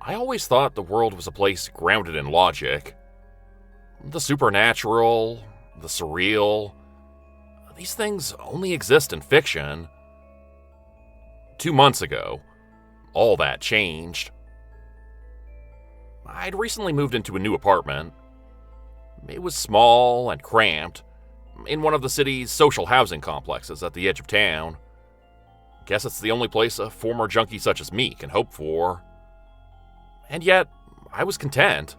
I always thought the world was a place grounded in logic. The supernatural, the surreal, these things only exist in fiction. 2 months ago, all that changed. I'd recently moved into a new apartment. It was small and cramped, in one of the city's social housing complexes at the edge of town. Guess it's the only place a former junkie such as me can hope for. And yet, I was content.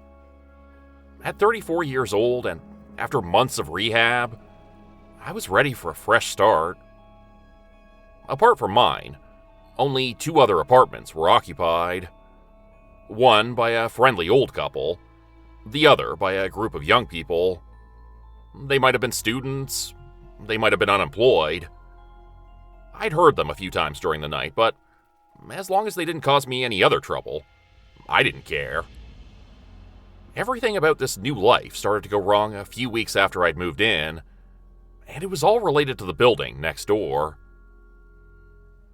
At 34 years old and after months of rehab, I was ready for a fresh start. Apart from mine, only 2 other apartments were occupied. One by a friendly old couple, the other by a group of young people. They might have been students, they might have been unemployed. I'd heard them a few times during the night, but as long as they didn't cause me any other trouble, I didn't care. Everything about this new life started to go wrong a few weeks after I'd moved in, and it was all related to the building next door.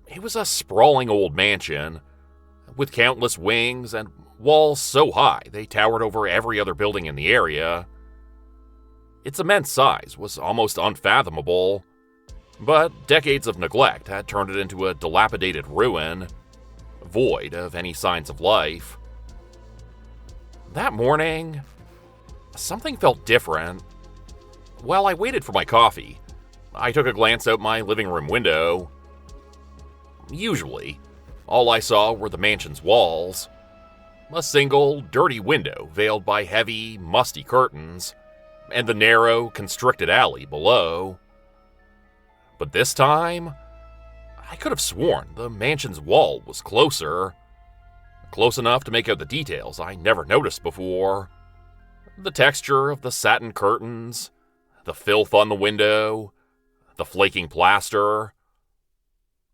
It was a sprawling old mansion, with countless wings and walls so high they towered over every other building in the area. Its immense size was almost unfathomable, but decades of neglect had turned it into a dilapidated ruin, void of any signs of life. That morning, something felt different. While I waited for my coffee, I took a glance out my living room window. Usually, all I saw were the mansion's walls, a single, dirty window veiled by heavy, musty curtains, and the narrow, constricted alley below. But this time, I could have sworn the mansion's wall was closer. Close enough to make out the details I never noticed before. The texture of the satin curtains, the filth on the window, the flaking plaster.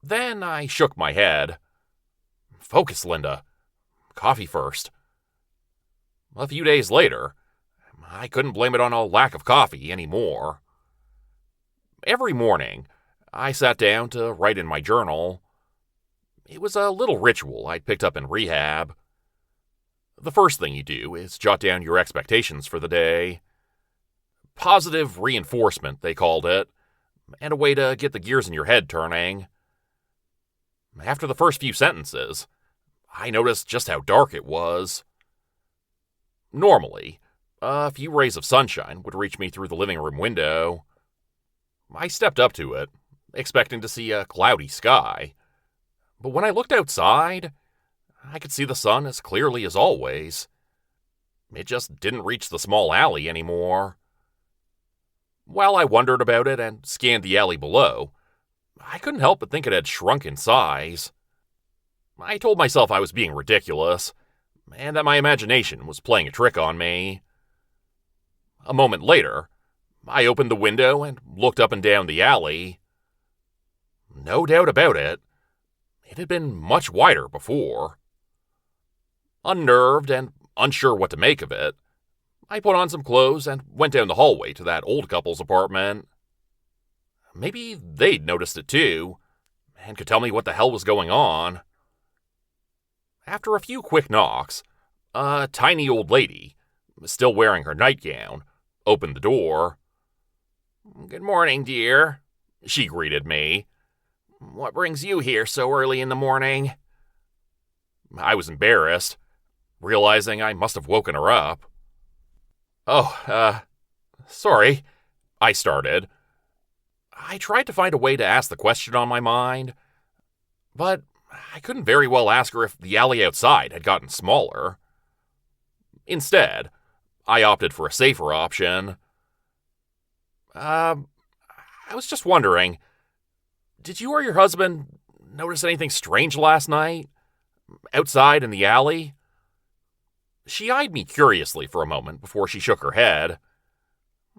Then I shook my head. Focus, Linda. Coffee first. A few days later, I couldn't blame it on a lack of coffee anymore. Every morning, I sat down to write in my journal. It was a little ritual I'd picked up in rehab. The first thing you do is jot down your expectations for the day. Positive reinforcement, they called it, and a way to get the gears in your head turning. After the first few sentences, I noticed just how dark it was. Normally, a few rays of sunshine would reach me through the living room window. I stepped up to it, expecting to see a cloudy sky. But when I looked outside, I could see the sun as clearly as always. It just didn't reach the small alley anymore. While I wondered about it and scanned the alley below, I couldn't help but think it had shrunk in size. I told myself I was being ridiculous, and that my imagination was playing a trick on me. A moment later, I opened the window and looked up and down the alley. No doubt about it, it had been much wider before. Unnerved and unsure what to make of it, I put on some clothes and went down the hallway to that old couple's apartment. Maybe they'd noticed it too, and could tell me what the hell was going on. After a few quick knocks, a tiny old lady, still wearing her nightgown, opened the door. "Good morning, dear," she greeted me. "What brings you here so early in the morning?" I was embarrassed, realizing I must have woken her up. Sorry," I started. I tried to find a way to ask the question on my mind, but I couldn't very well ask her if the alley outside had gotten smaller. Instead, I opted for a safer option. I was just wondering, did you or your husband notice anything strange last night? Outside in the alley?" She eyed me curiously for a moment before she shook her head.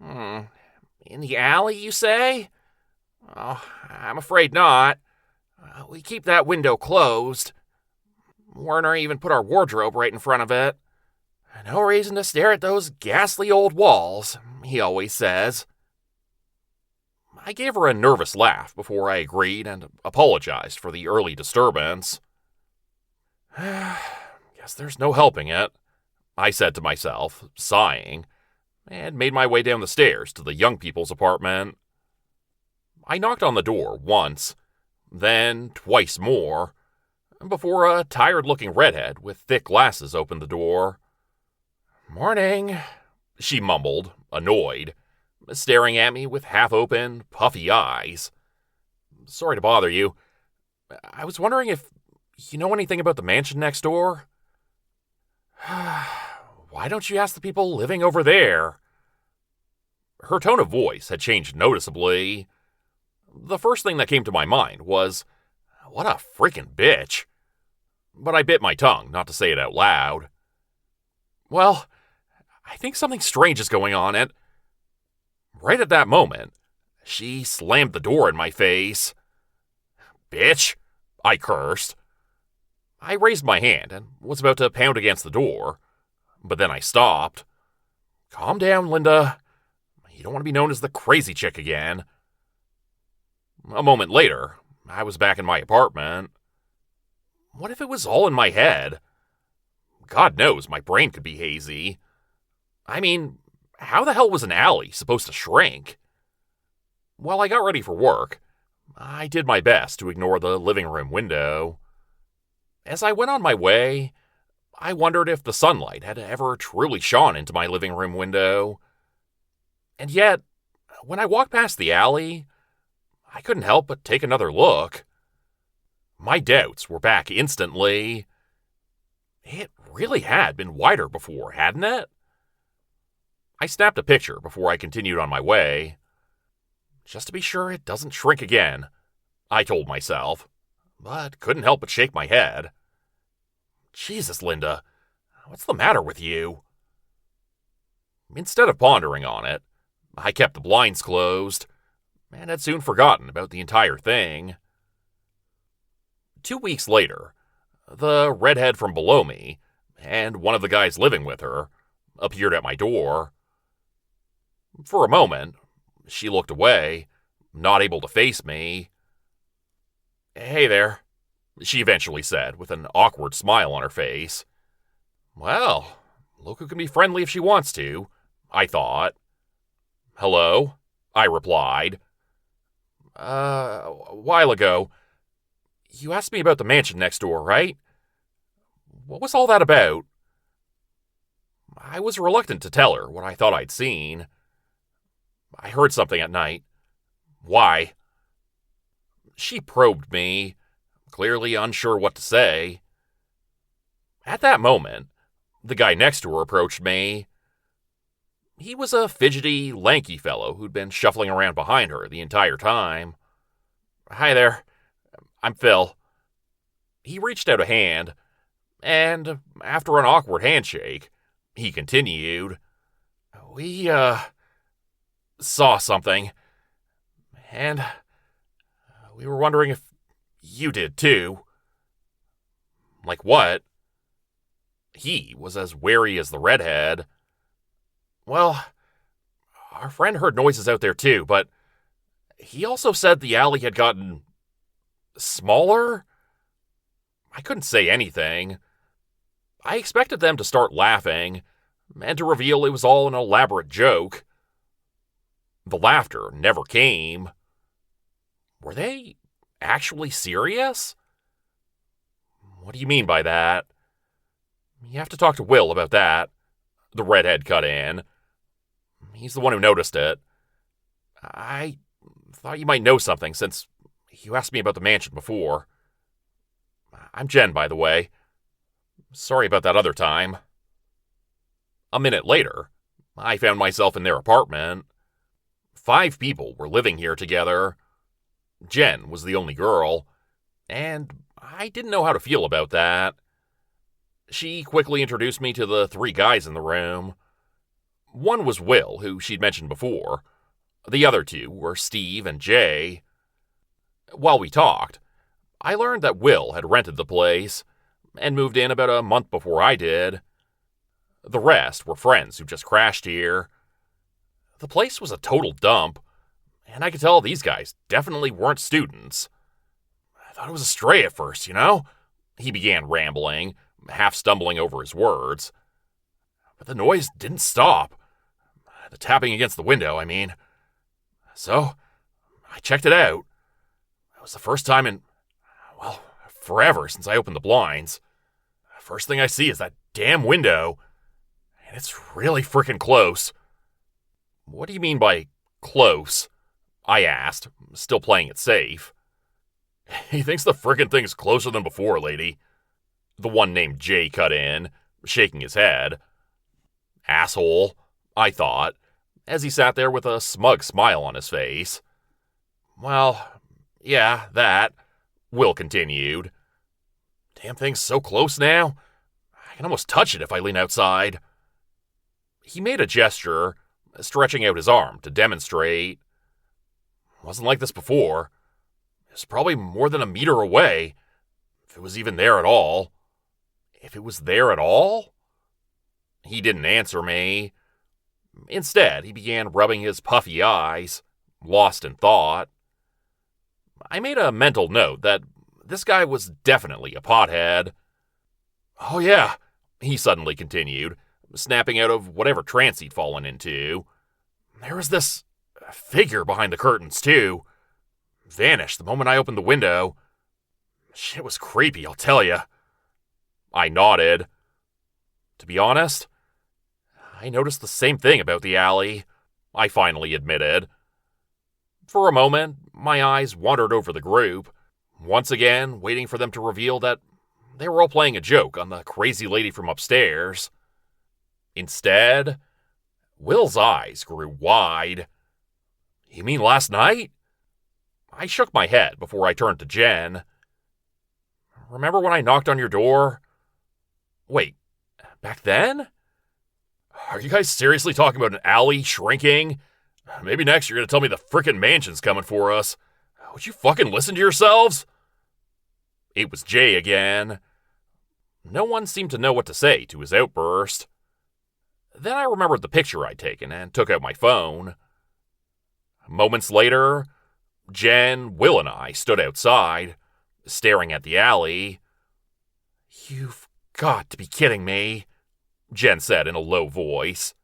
In the alley, you say? Oh, I'm afraid not. We keep that window closed. Werner even put our wardrobe right in front of it. No reason to stare at those ghastly old walls, he always says. I gave her a nervous laugh before I agreed and apologized for the early disturbance. Guess Guess there's no helping it, I said to myself, sighing, and made my way down the stairs to the young people's apartment. I knocked on the door once, then twice more, before a tired-looking redhead with thick glasses opened the door. "Morning," she mumbled, annoyed, staring at me with half-open, puffy eyes. "Sorry to bother you. I was wondering if you know anything about the mansion next door?" "Why don't you ask the people living over there?" Her tone of voice had changed noticeably. The first thing that came to my mind was, what a freaking bitch. But I bit my tongue not to say it out loud. "Well, I think something strange is going on, and..." Right at that moment, she slammed the door in my face. "Bitch," I cursed. I raised my hand and was about to pound against the door, but then I stopped. "Calm down, Linda. You don't want to be known as the crazy chick again." A moment later, I was back in my apartment. What if it was all in my head? God knows my brain could be hazy. I mean, how the hell was an alley supposed to shrink? While I got ready for work, I did my best to ignore the living room window. As I went on my way, I wondered if the sunlight had ever truly shone into my living room window. And yet, when I walked past the alley, I couldn't help but take another look. My doubts were back instantly. It really had been wider before, hadn't it? I snapped a picture before I continued on my way. Just to be sure it doesn't shrink again, I told myself, but couldn't help but shake my head. Jesus, Linda, what's the matter with you? Instead of pondering on it, I kept the blinds closed, and had soon forgotten about the entire thing. 2 weeks later, the redhead from below me, and one of the guys living with her, appeared at my door. For a moment, she looked away, not able to face me. "Hey there," she eventually said, with an awkward smile on her face. Well, look who can be friendly if she wants to, I thought. "Hello?" I replied. A while ago, you asked me about the mansion next door, right? What was all that about?" I was reluctant to tell her what I thought I'd seen. "I heard something at night." "Why?" She probed me, clearly unsure what to say. At that moment, the guy next to her approached me. He was a fidgety, lanky fellow who'd been shuffling around behind her the entire time. "Hi there. I'm Phil." He reached out a hand, and after an awkward handshake, he continued, "We, saw something, and we were wondering if you did too." "Like what?" He was as wary as the redhead. "Well, our friend heard noises out there too, but he also said the alley had gotten smaller." I couldn't say anything. I expected them to start laughing, and to reveal it was all an elaborate joke. The laughter never came. Were they actually serious? "What do you mean by that?" "You have to talk to Will about that," the redhead cut in. "He's the one who noticed it. I thought you might know something since you asked me about the mansion before. I'm Jen, by the way. Sorry about that other time." A minute later, I found myself in their apartment. 5 people were living here together. Jen was the only girl, and I didn't know how to feel about that. She quickly introduced me to the 3 guys in the room. One was Will, who she'd mentioned before. The other 2 were Steve and Jay. While we talked, I learned that Will had rented the place and moved in about a month before I did. The rest were friends who just crashed here. The place was a total dump, and I could tell these guys definitely weren't students. "I thought it was a stray at first, he began rambling, half stumbling over his words. But the noise didn't stop. The tapping against the window, I mean. So, I checked it out. It was the first time in, well, forever since I opened the blinds. First thing I see is that damn window, and it's really frickin' close. What do you mean by close? I asked, still playing it safe. He thinks the frickin' thing's closer than before, lady. The one named Jay cut in, shaking his head. Asshole, I thought, as he sat there with a smug smile on his face. Well, yeah, that, Will continued. Damn thing's so close now, I can almost touch it if I lean outside. He made a gesture, stretching out his arm to demonstrate. Wasn't like this before. It was probably more than a meter away, if it was even there at all. If it was there at all? He didn't answer me. Instead, he began rubbing his puffy eyes, lost in thought. I made a mental note that this guy was definitely a pothead. Oh yeah, he suddenly continued, snapping out of whatever trance he'd fallen into. There was this figure behind the curtains, too. Vanished the moment I opened the window. Shit was creepy, I'll tell ya. I nodded. To be honest, I noticed the same thing about the alley, I finally admitted. For a moment, my eyes wandered over the group, once again waiting for them to reveal that they were all playing a joke on the crazy lady from upstairs. Instead, Will's eyes grew wide. You mean last night? I shook my head before I turned to Jen. Remember when I knocked on your door? Wait, back then? Are you guys seriously talking about an alley shrinking? Maybe next you're going to tell me the frickin' mansion's coming for us. Would you fucking listen to yourselves? It was Jay again. No one seemed to know what to say to his outburst. Then I remembered the picture I'd taken and took out my phone. Moments later, Jen, Will, and I stood outside, staring at the alley. You've got to be kidding me, Jen said in a low voice.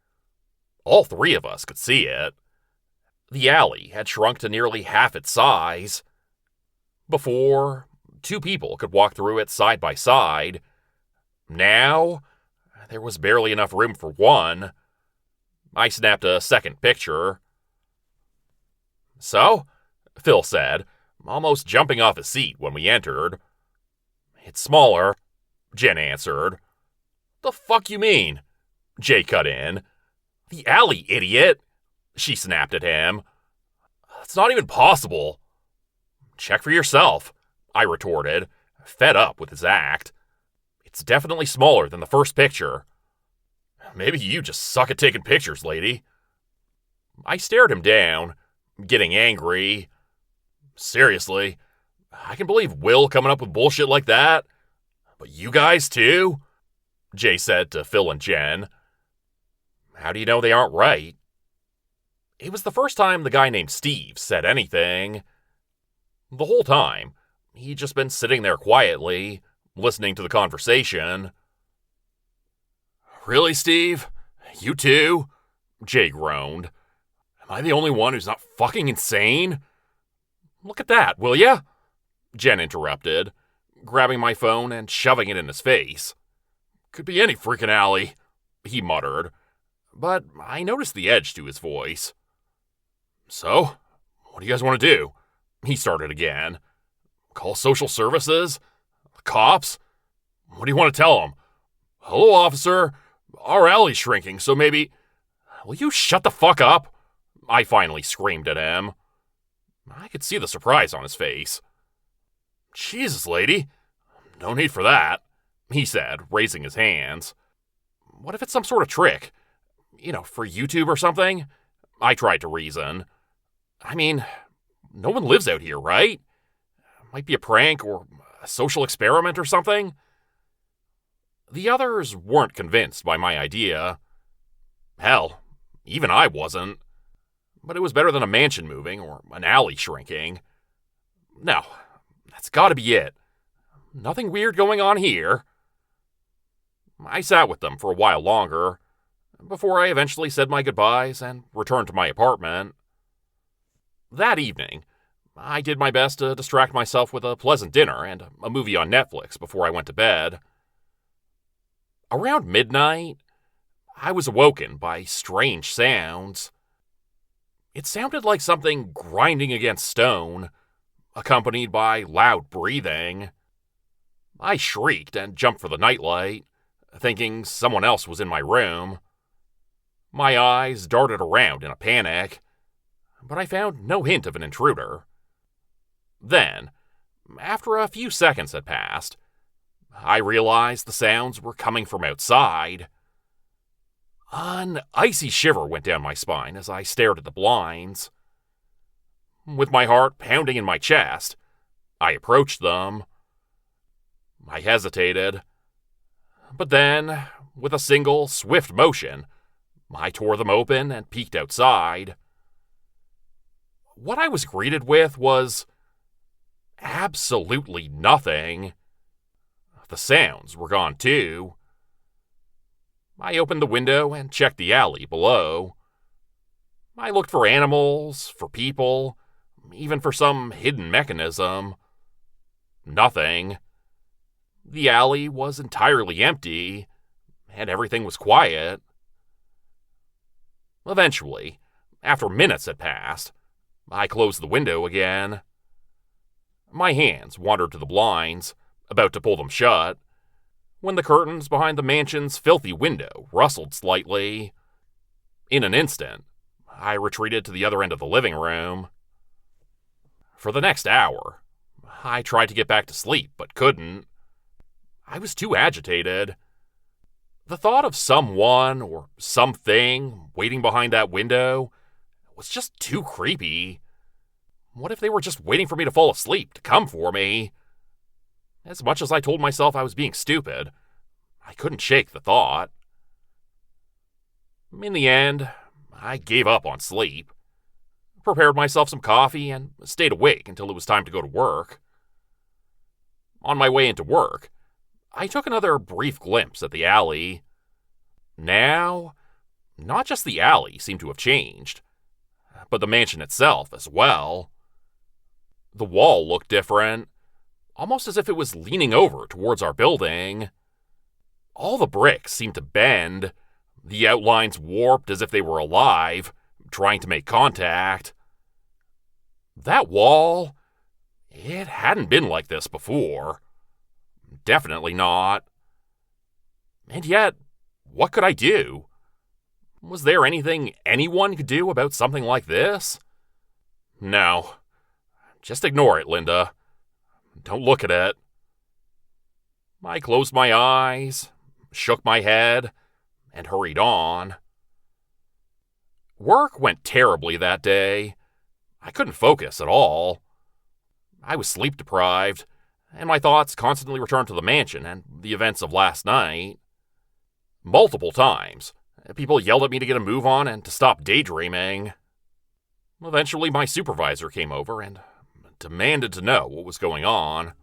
All three of us could see it. The alley had shrunk to nearly half its size. Before, 2 people could walk through it side by side. Now, there was barely enough room for one. I snapped a second picture. So, Phil said, almost jumping off his seat when we entered. It's smaller, Jen answered. The fuck you mean? Jay cut in. The alley, idiot, she snapped at him. It's not even possible. Check for yourself, I retorted, fed up with his act. It's definitely smaller than the first picture. Maybe you just suck at taking pictures, lady. I stared him down, getting angry. Seriously, I can believe Will coming up with bullshit like that. But you guys too? Jay said to Phil and Jen. How do you know they aren't right? It was the first time the guy named Steve said anything. The whole time, he'd just been sitting there quietly, listening to the conversation. Really, Steve? You too? Jay groaned. Am I the only one who's not fucking insane? Look at that, will ya? Jen interrupted, grabbing my phone and shoving it in his face. Could be any freaking alley, he muttered, but I noticed the edge to his voice. So, what do you guys want to do? He started again. Call social services? The cops? What do you want to tell them? Hello, officer. Our alley's shrinking, so maybe... Will you shut the fuck up? I finally screamed at him. I could see the surprise on his face. Jesus, lady. No need for that, he said, raising his hands. What if it's some sort of trick? You know, for YouTube or something? I tried to reason. I mean, no one lives out here, right? Might be a prank or a social experiment or something. The others weren't convinced by my idea. Hell, even I wasn't. But it was better than a mansion moving or an alley shrinking. No, that's gotta be it. Nothing weird going on here. I sat with them for a while longer, before I eventually said my goodbyes and returned to my apartment. That evening, I did my best to distract myself with a pleasant dinner and a movie on Netflix before I went to bed. Around midnight, I was awoken by strange sounds. It sounded like something grinding against stone, accompanied by loud breathing. I shrieked and jumped for the nightlight, thinking someone else was in my room. My eyes darted around in a panic, but I found no hint of an intruder. Then, after a few seconds had passed, I realized the sounds were coming from outside. An icy shiver went down my spine as I stared at the blinds. With my heart pounding in my chest, I approached them. I hesitated, but then, with a single, swift motion, I tore them open and peeked outside. What I was greeted with was absolutely nothing. The sounds were gone too. I opened the window and checked the alley below. I looked for animals, for people, even for some hidden mechanism. Nothing. The alley was entirely empty, and everything was quiet. Eventually, after minutes had passed, I closed the window again. My hands wandered to the blinds, about to pull them shut, when the curtains behind the mansion's filthy window rustled slightly. In an instant, I retreated to the other end of the living room. For the next hour, I tried to get back to sleep, but couldn't. I was too agitated. The thought of someone or something waiting behind that window was just too creepy. What if they were just waiting for me to fall asleep to come for me? As much as I told myself I was being stupid, I couldn't shake the thought. In the end, I gave up on sleep, prepared myself some coffee, and stayed awake until it was time to go to work. On my way into work, I took another brief glimpse at the alley. Now, not just the alley seemed to have changed, but the mansion itself as well. The wall looked different, almost as if it was leaning over towards our building. All the bricks seemed to bend, the outlines warped as if they were alive, trying to make contact. That wall, it hadn't been like this before. Definitely not. And yet, what could I do? Was there anything anyone could do about something like this? No. Just ignore it, Linda. Don't look at it. I closed my eyes, shook my head, and hurried on. Work went terribly that day. I couldn't focus at all. I was sleep deprived, and my thoughts constantly returned to the mansion and the events of last night. Multiple times, people yelled at me to get a move on and to stop daydreaming. Eventually, my supervisor came over and demanded to know what was going on.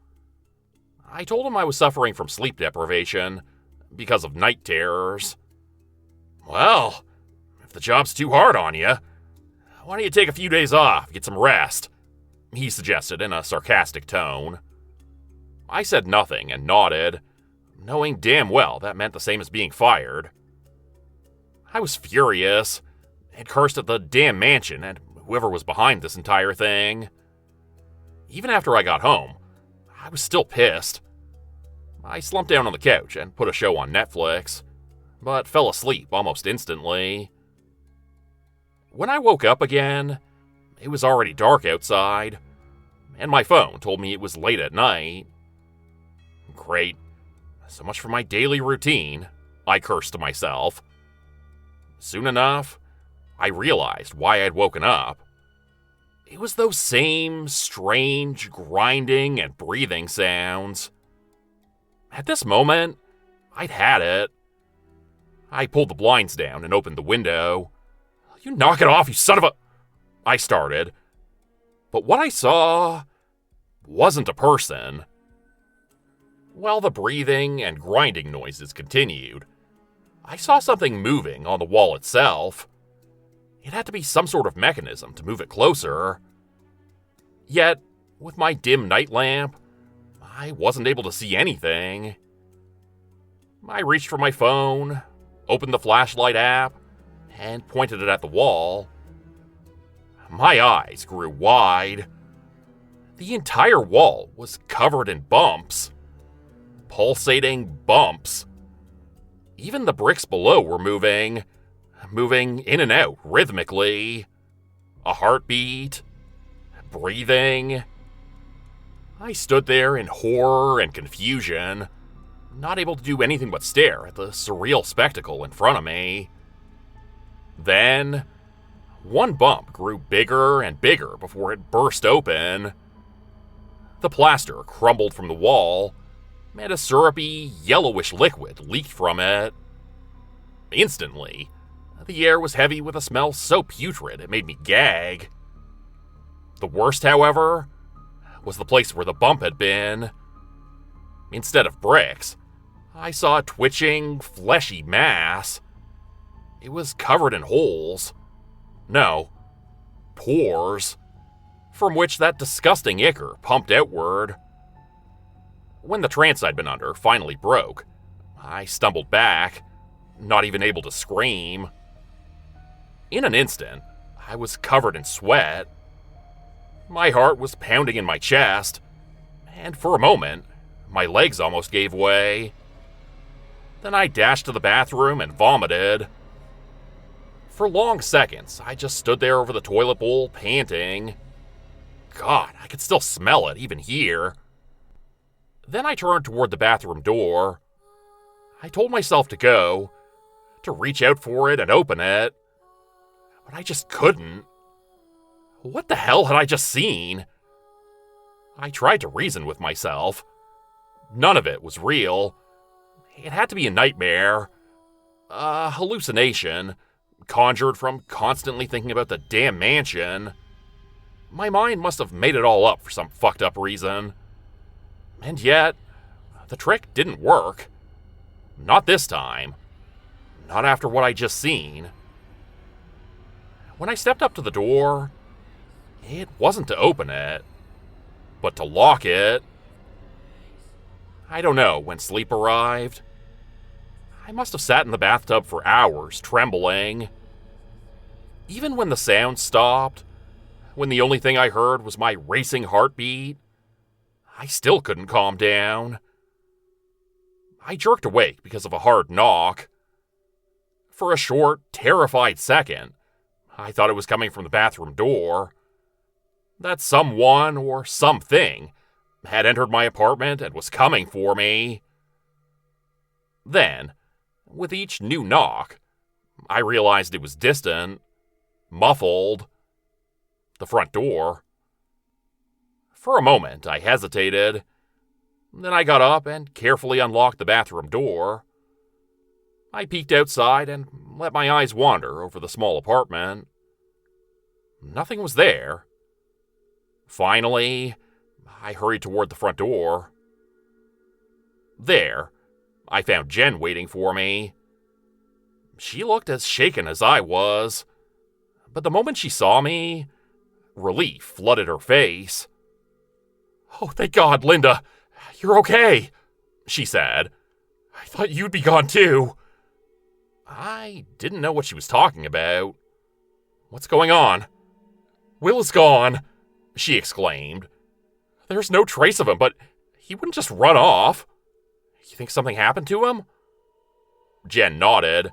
I told him I was suffering from sleep deprivation because of night terrors. Well, if the job's too hard on you, why don't you take a few days off, get some rest? He suggested in a sarcastic tone. I said nothing and nodded, knowing damn well that meant the same as being fired. I was furious and cursed at the damn mansion and whoever was behind this entire thing. Even after I got home, I was still pissed. I slumped down on the couch and put a show on Netflix, but fell asleep almost instantly. When I woke up again, it was already dark outside, and my phone told me it was late at night. Great. So much for my daily routine, I cursed to myself. Soon enough, I realized why I'd woken up. It was those same strange grinding and breathing sounds. At this moment, I'd had it. I pulled the blinds down and opened the window. "You knock it off, you son of a..." I started. But what I saw wasn't a person. While the breathing and grinding noises continued, I saw something moving on the wall itself. It had to be some sort of mechanism to move it closer. Yet, with my dim night lamp, I wasn't able to see anything. I reached for my phone, opened the flashlight app, and pointed it at the wall. My eyes grew wide. The entire wall was covered in bumps. Pulsating bumps. Even the bricks below were moving in and out rhythmically. A heartbeat. Breathing. I stood there in horror and confusion, not able to do anything but stare at the surreal spectacle in front of me. Then, one bump grew bigger and bigger before it burst open. The plaster crumbled from the wall, and a syrupy, yellowish liquid leaked from it. Instantly, the air was heavy with a smell so putrid it made me gag. The worst, however, was the place where the bump had been. Instead of bricks, I saw a twitching, fleshy mass. It was covered in holes. No, pores, from which that disgusting ichor pumped outward. When the trance I'd been under finally broke, I stumbled back, not even able to scream. In an instant, I was covered in sweat. My heart was pounding in my chest, and for a moment, my legs almost gave way. Then I dashed to the bathroom and vomited. For long seconds, I just stood there over the toilet bowl, panting. God, I could still smell it, even here. Then I turned toward the bathroom door. I told myself to go, to reach out for it and open it, but I just couldn't. What the hell had I just seen? I tried to reason with myself. None of it was real. It had to be a nightmare, a hallucination, conjured from constantly thinking about the damn mansion. My mind must have made it all up for some fucked up reason. And yet, the trick didn't work. Not this time. Not after what I'd just seen. When I stepped up to the door, it wasn't to open it, but to lock it. I don't know when sleep arrived. I must have sat in the bathtub for hours, trembling. Even when the sound stopped, when the only thing I heard was my racing heartbeat, I still couldn't calm down. I jerked awake because of a hard knock. For a short, terrified second, I thought it was coming from the bathroom door. That someone or something had entered my apartment and was coming for me. Then, with each new knock, I realized it was distant, muffled. The front door. For a moment, I hesitated. Then I got up and carefully unlocked the bathroom door. I peeked outside and let my eyes wander over the small apartment. Nothing was there. Finally, I hurried toward the front door. There, I found Jen waiting for me. She looked as shaken as I was, but the moment she saw me, relief flooded her face. "Oh, thank God, Linda, you're okay," she said. "I thought you'd be gone too." I didn't know what she was talking about. "What's going on?" "Will is gone," she exclaimed. "There's no trace of him, but he wouldn't just run off. You think something happened to him?" Jen nodded,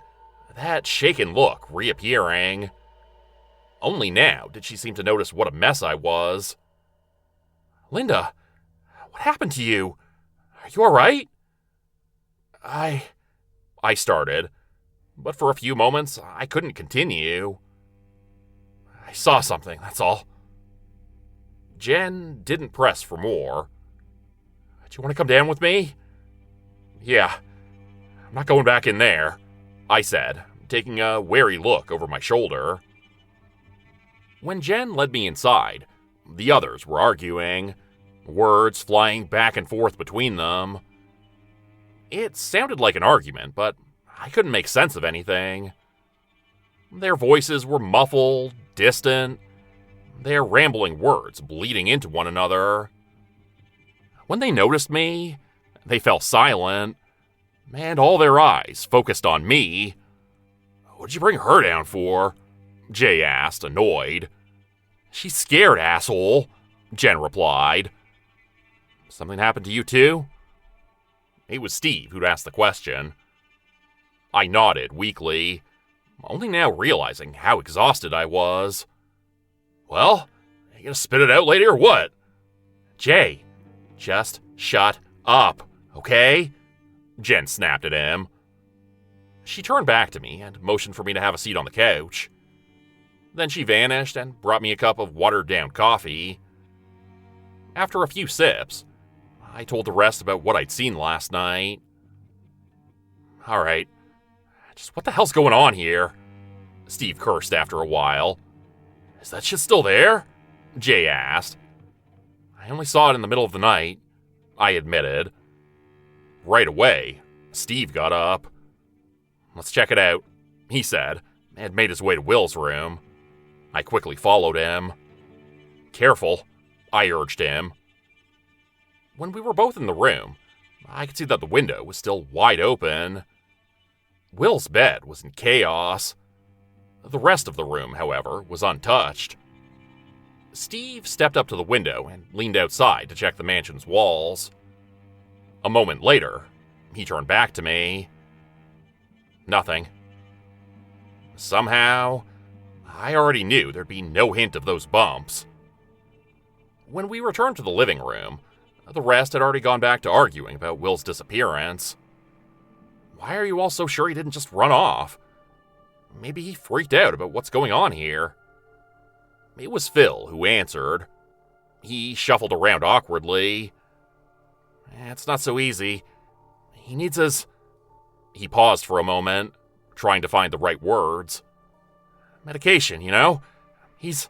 that shaken look reappearing. Only now did she seem to notice what a mess I was. "Linda, what happened to you? Are you all right?" I started, but for a few moments I couldn't continue. "I saw something, that's all." Jen didn't press for more. "Do you want to come down with me?" "Yeah, I'm not going back in there," I said, taking a wary look over my shoulder. When Jen led me inside, the others were arguing, words flying back and forth between them. It sounded like an argument, but I couldn't make sense of anything. Their voices were muffled, distant, their rambling words bleeding into one another. When they noticed me, they fell silent, and all their eyes focused on me. "What'd you bring her down for?" Jay asked, annoyed. "She's scared, asshole," Jen replied. "Something happened to you too?" It was Steve who'd asked the question. I nodded weakly, only now realizing how exhausted I was. "Well, you gonna spit it out later or what?" "Jay, just shut up, okay?" Jen snapped at him. She turned back to me and motioned for me to have a seat on the couch. Then she vanished and brought me a cup of watered-down coffee. After a few sips, I told the rest about what I'd seen last night. "All right, just what the hell's going on here?" Steve cursed after a while. "Is that shit still there?" Jay asked. "I only saw it in the middle of the night," I admitted. Right away, Steve got up. "Let's check it out," he said, and made his way to Will's room. I quickly followed him. "Careful," I urged him. When we were both in the room, I could see that the window was still wide open. Will's bed was in chaos. The rest of the room, however, was untouched. Steve stepped up to the window and leaned outside to check the mansion's walls. A moment later, he turned back to me. "Nothing." Somehow, I already knew there'd be no hint of those bumps. When we returned to the living room, the rest had already gone back to arguing about Will's disappearance. "Why are you all so sure he didn't just run off? Maybe he freaked out about what's going on here." It was Phil who answered. He shuffled around awkwardly. "It's not so easy. He needs his..." He paused for a moment, trying to find the right words. "Medication, you know? His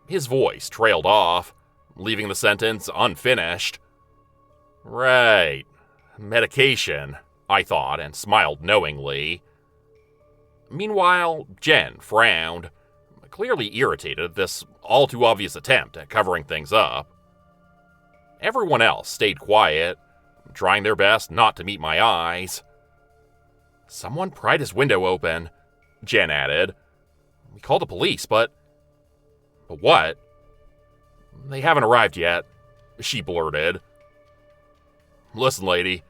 voice trailed off, leaving the sentence unfinished. "Right. Medication," I thought, and smiled knowingly. Meanwhile, Jen frowned, clearly irritated at this all-too-obvious attempt at covering things up. Everyone else stayed quiet, trying their best not to meet my eyes. "Someone pried his window open," Jen added. "We called the police, but what?" "They haven't arrived yet," she blurted. "Listen, lady,"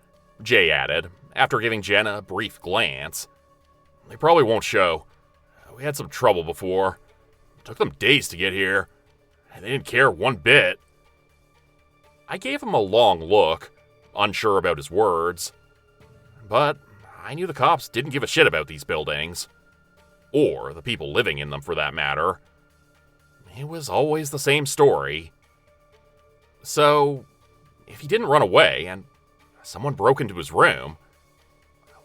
Jay added, after giving Jen a brief glance. "They probably won't show. We had some trouble before. It took them days to get here, and they didn't care one bit." I gave him a long look, unsure about his words. But I knew the cops didn't give a shit about these buildings. Or the people living in them, for that matter. It was always the same story. So, if he didn't run away and someone broke into his room,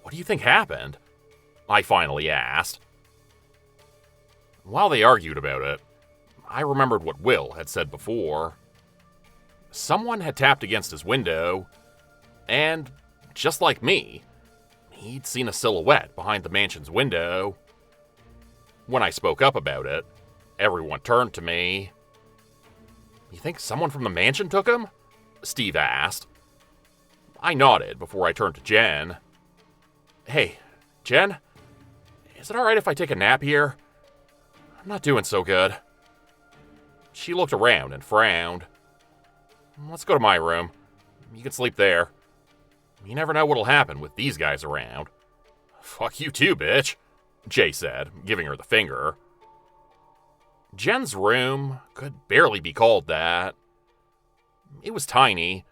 what do you think happened? I finally asked. While they argued about it, I remembered what Will had said before. Someone had tapped against his window, and, just like me, he'd seen a silhouette behind the mansion's window. When I spoke up about it, everyone turned to me. "You think someone from the mansion took him?" Steve asked. I nodded before I turned to Jen. "Hey, Jen, is it alright if I take a nap here? I'm not doing so good." She looked around and frowned. "Let's go to my room. You can sleep there. You never know what'll happen with these guys around." "Fuck you too, bitch," Jay said, giving her the finger. Jen's room could barely be called that. It was tiny,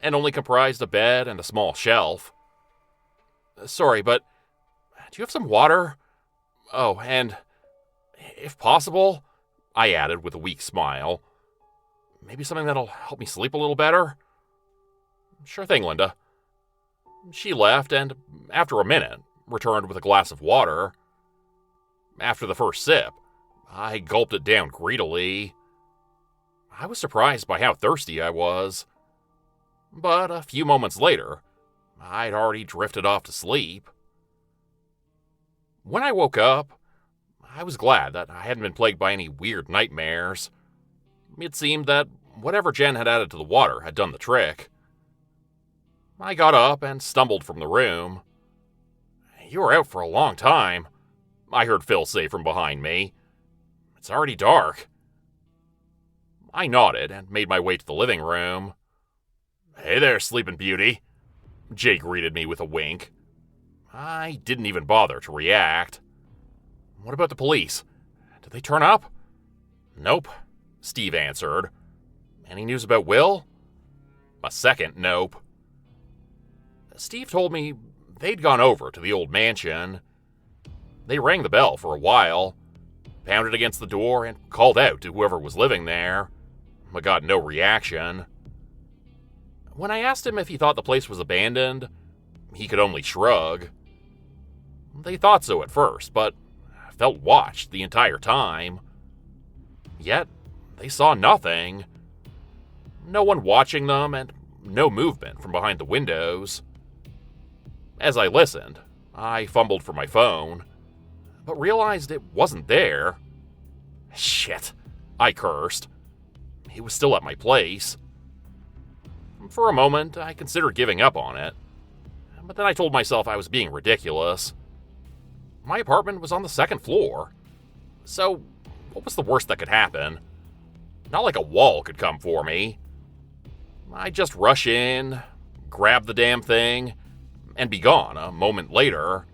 and only comprised a bed and a small shelf. "Sorry, but do you have some water? Oh, and, if possible," I added with a weak smile, "maybe something that'll help me sleep a little better?" "Sure thing, Linda." She left, and after a minute, returned with a glass of water. After the first sip, I gulped it down greedily. I was surprised by how thirsty I was. But a few moments later, I'd already drifted off to sleep. When I woke up, I was glad that I hadn't been plagued by any weird nightmares. It seemed that whatever Jen had added to the water had done the trick. I got up and stumbled from the room. "You were out for a long time," I heard Phil say from behind me. "It's already dark." I nodded and made my way to the living room. "Hey there, Sleeping Beauty," Jay greeted me with a wink. I didn't even bother to react. "What about the police? Did they turn up?" "Nope," Steve answered. "Any news about Will?" A second nope. Steve told me they'd gone over to the old mansion. They rang the bell for a while, pounded against the door, and called out to whoever was living there, but got no reaction. When I asked him if he thought the place was abandoned, he could only shrug. They thought so at first, but felt watched the entire time. Yet, they saw nothing. No one watching them, and no movement from behind the windows. As I listened, I fumbled for my phone, but realized it wasn't there. Shit, I cursed. He was still at my place. For a moment, I considered giving up on it, but then I told myself I was being ridiculous. My apartment was on the second floor, so what was the worst that could happen? Not like a wall could come for me. I'd just rush in, grab the damn thing, and be gone a moment later.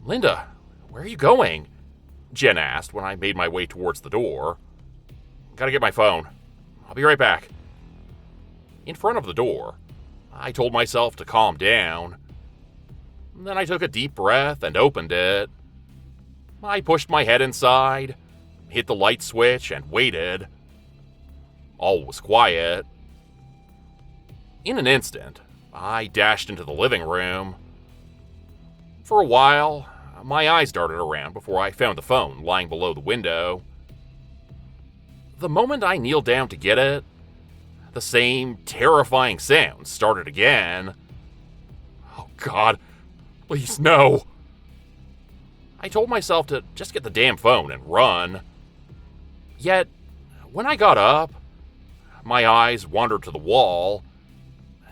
"Linda, where are you going?" Jen asked when I made my way towards the door. "Gotta get my phone. I'll be right back." In front of the door, I told myself to calm down. Then I took a deep breath and opened it. I pushed my head inside, hit the light switch, and waited. All was quiet. In an instant, I dashed into the living room. For a while, my eyes darted around before I found the phone lying below the window. The moment I kneeled down to get it, the same terrifying sound started again. "Oh God, please no." I told myself to just get the damn phone and run. Yet, when I got up, my eyes wandered to the wall,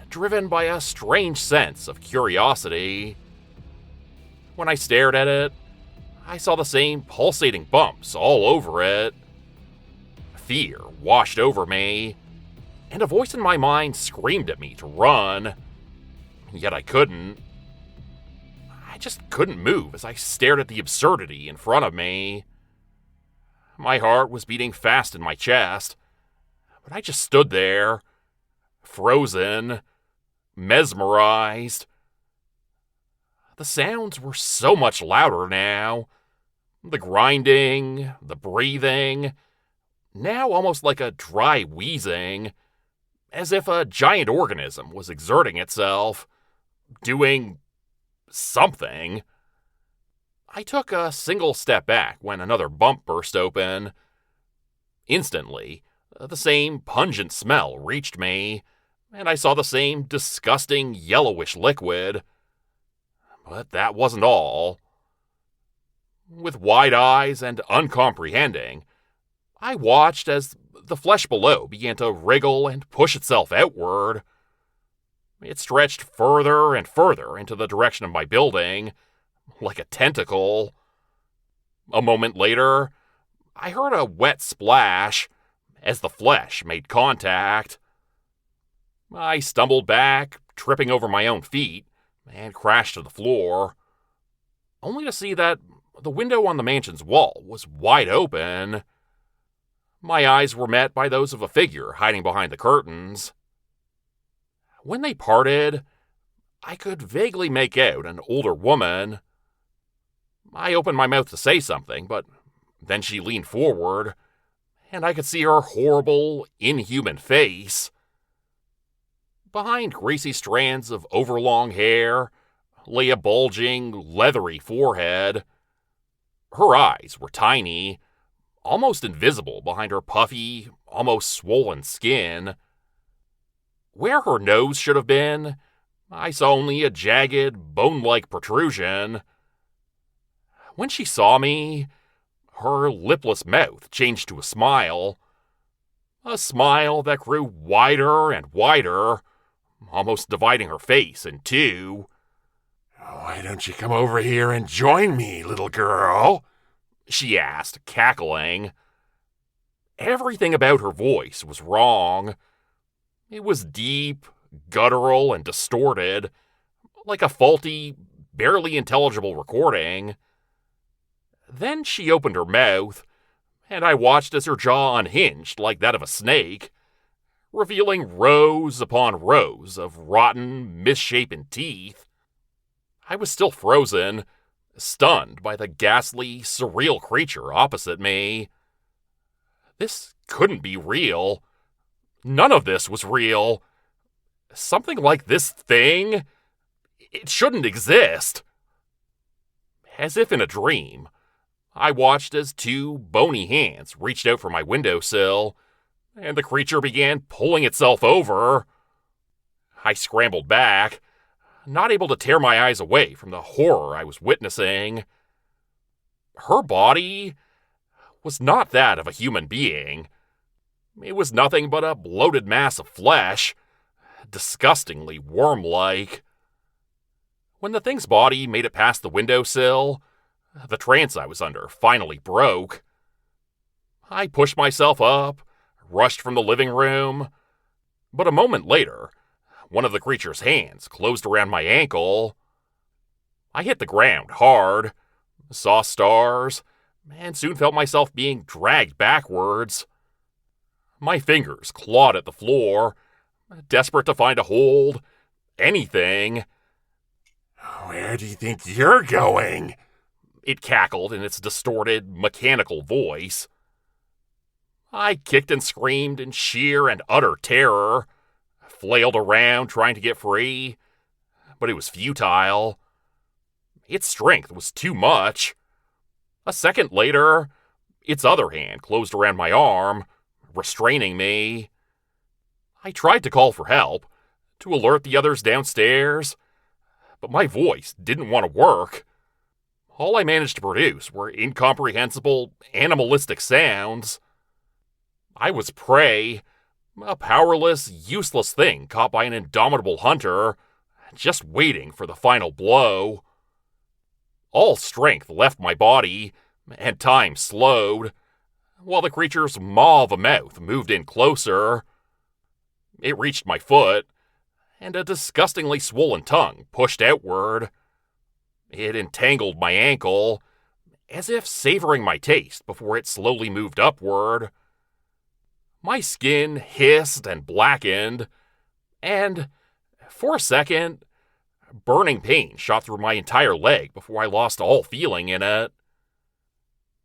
driven by a strange sense of curiosity. When I stared at it, I saw the same pulsating bumps all over it. Fear washed over me, and a voice in my mind screamed at me to run. Yet I couldn't. I just couldn't move as I stared at the absurdity in front of me. My heart was beating fast in my chest, but I just stood there, frozen, mesmerized. The sounds were so much louder now. The grinding, the breathing, now almost like a dry wheezing, as if a giant organism was exerting itself, doing something. I took a single step back when another bump burst open. Instantly, the same pungent smell reached me, and I saw the same disgusting yellowish liquid. But that wasn't all. With wide eyes and uncomprehending, I watched as the flesh below began to wriggle and push itself outward. It stretched further and further into the direction of my building, like a tentacle. A moment later, I heard a wet splash as the flesh made contact. I stumbled back, tripping over my own feet, and crashed to the floor, only to see that the window on the mansion's wall was wide open. My eyes were met by those of a figure hiding behind the curtains. When they parted, I could vaguely make out an older woman. I opened my mouth to say something, but then she leaned forward, and I could see her horrible, inhuman face. Behind greasy strands of overlong hair lay a bulging, leathery forehead. Her eyes were tiny, almost invisible behind her puffy, almost swollen skin. Where her nose should have been, I saw only a jagged, bone-like protrusion. When she saw me, her lipless mouth changed to a smile that grew wider and wider, almost dividing her face in two. "Why don't you come over here and join me, little girl?" she asked, cackling. Everything about her voice was wrong. It was deep, guttural, and distorted, like a faulty, barely intelligible recording. Then she opened her mouth, and I watched as her jaw unhinged like that of a snake, revealing rows upon rows of rotten, misshapen teeth. I was still frozen, stunned by the ghastly, surreal creature opposite me. This couldn't be real. None of this was real. Something like this thing, it shouldn't exist. As if in a dream, I watched as two bony hands reached out from my windowsill, and the creature began pulling itself over. I scrambled back, not able to tear my eyes away from the horror I was witnessing. Her body was not that of a human being. It was nothing but a bloated mass of flesh, disgustingly worm-like. When the thing's body made it past the windowsill, the trance I was under finally broke. I pushed myself up, rushed from the living room, but a moment later, one of the creature's hands closed around my ankle. I hit the ground hard, saw stars, and soon felt myself being dragged backwards. My fingers clawed at the floor, desperate to find a hold, anything. "Where do you think you're going?" it cackled in its distorted, mechanical voice. I kicked and screamed in sheer and utter terror, flailed around trying to get free, but it was futile. Its strength was too much. A second later, its other hand closed around my arm, restraining me. I tried to call for help, to alert the others downstairs, but my voice didn't want to work. All I managed to produce were incomprehensible, animalistic sounds. I was prey, a powerless, useless thing caught by an indomitable hunter, just waiting for the final blow. All strength left my body, and time slowed, while the creature's maw of a mouth moved in closer. It reached my foot, and a disgustingly swollen tongue pushed outward. It entangled my ankle, as if savoring my taste before it slowly moved upward. My skin hissed and blackened, and, for a second, burning pain shot through my entire leg before I lost all feeling in it.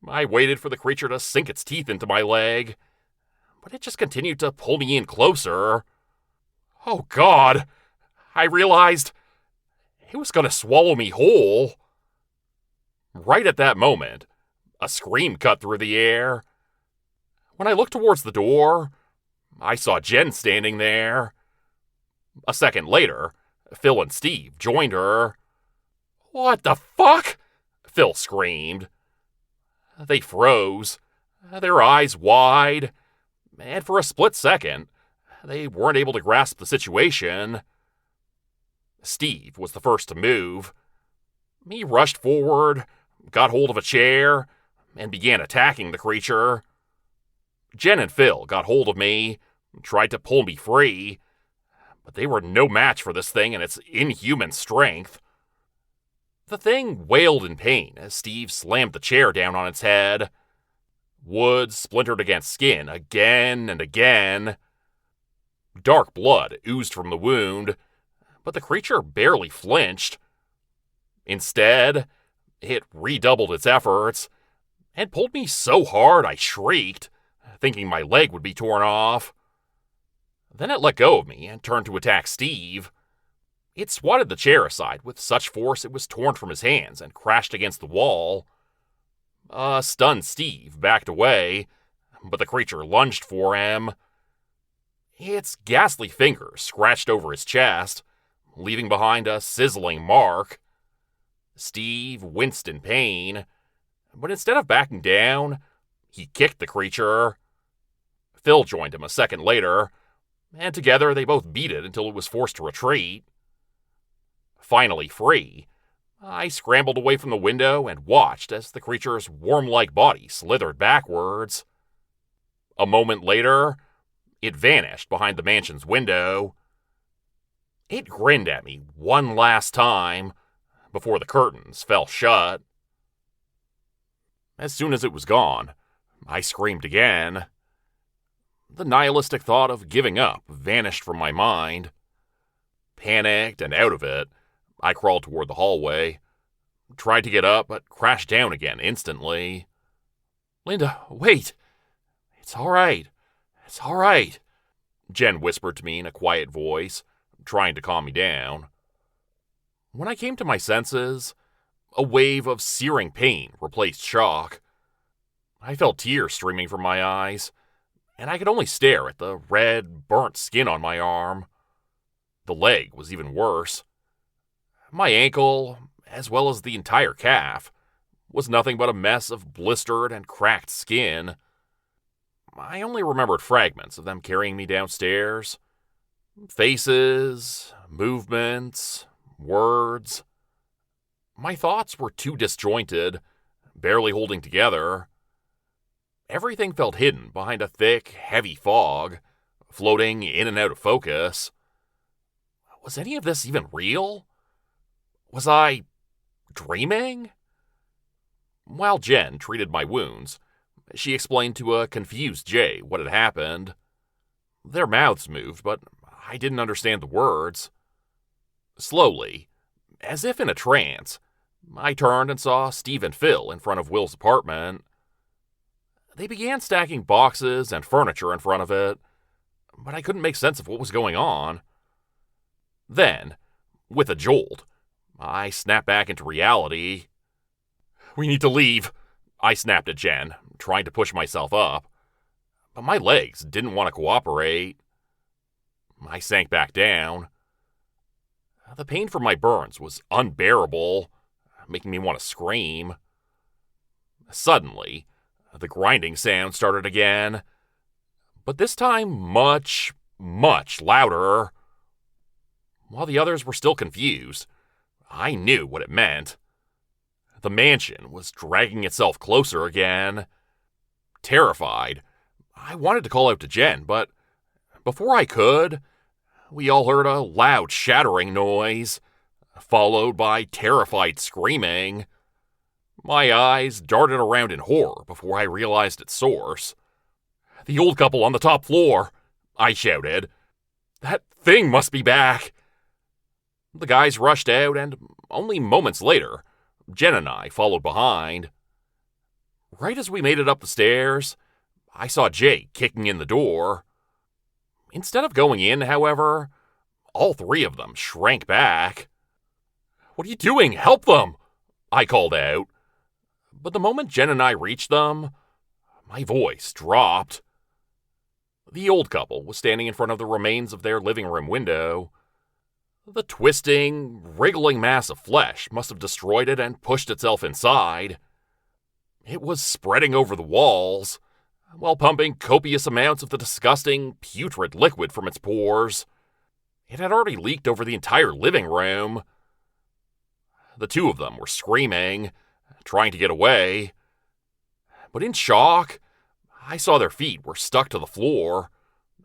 I waited for the creature to sink its teeth into my leg, but it just continued to pull me in closer. Oh God! I realized it was going to swallow me whole. Right at that moment, a scream cut through the air. When I looked towards the door, I saw Jen standing there. A second later, Phil and Steve joined her. "What the fuck?" Phil screamed. They froze, their eyes wide, and for a split second, they weren't able to grasp the situation. Steve was the first to move. He rushed forward, got hold of a chair, and began attacking the creature. Jen and Phil got hold of me, tried to pull me free, but they were no match for this thing and its inhuman strength. The thing wailed in pain as Steve slammed the chair down on its head. Wood splintered against skin again and again. Dark blood oozed from the wound, but the creature barely flinched. Instead, it redoubled its efforts and pulled me so hard I shrieked, thinking my leg would be torn off. Then it let go of me and turned to attack Steve. It swatted the chair aside with such force it was torn from his hands and crashed against the wall. Stunned Steve backed away, but the creature lunged for him. Its ghastly fingers scratched over his chest, leaving behind a sizzling mark. Steve winced in pain, but instead of backing down, he kicked the creature. Phil joined him a second later, and together they both beat it until it was forced to retreat. Finally free, I scrambled away from the window and watched as the creature's worm-like body slithered backwards. A moment later, it vanished behind the mansion's window. It grinned at me one last time before the curtains fell shut. As soon as it was gone, I screamed again. The nihilistic thought of giving up vanished from my mind. Panicked and out of it, I crawled toward the hallway, tried to get up, but crashed down again instantly. "Linda, wait! It's all right. It's all right," Jen whispered to me in a quiet voice, trying to calm me down. When I came to my senses, a wave of searing pain replaced shock. I felt tears streaming from my eyes, and I could only stare at the red, burnt skin on my arm. The leg was even worse. My ankle, as well as the entire calf, was nothing but a mess of blistered and cracked skin. I only remembered fragments of them carrying me downstairs. Faces, movements, words. My thoughts were too disjointed, barely holding together. Everything felt hidden behind a thick, heavy fog, floating in and out of focus. Was any of this even real? Was I dreaming? While Jen treated my wounds, she explained to a confused Jay what had happened. Their mouths moved, but I didn't understand the words. Slowly, as if in a trance, I turned and saw Steve and Phil in front of Will's apartment. They began stacking boxes and furniture in front of it, but I couldn't make sense of what was going on. Then, with a jolt, I snapped back into reality. "We need to leave," I snapped at Jen, trying to push myself up. But my legs didn't want to cooperate. I sank back down. The pain from my burns was unbearable, making me want to scream. Suddenly, the grinding sound started again, but this time much, much louder. While the others were still confused, I knew what it meant. The mansion was dragging itself closer again. Terrified, I wanted to call out to Jen, but before I could, we all heard a loud shattering noise, followed by terrified screaming. My eyes darted around in horror before I realized its source. "The old couple on the top floor," I shouted. "That thing must be back." The guys rushed out, and only moments later, Jen and I followed behind. Right as we made it up the stairs, I saw Jay kicking in the door. Instead of going in, however, all three of them shrank back. "What are you doing? Help them!" I called out. But the moment Jen and I reached them, my voice dropped. The old couple was standing in front of the remains of their living room window. The twisting, wriggling mass of flesh must have destroyed it and pushed itself inside. It was spreading over the walls, while pumping copious amounts of the disgusting, putrid liquid from its pores. It had already leaked over the entire living room. The two of them were screaming, trying to get away. But in shock, I saw their feet were stuck to the floor,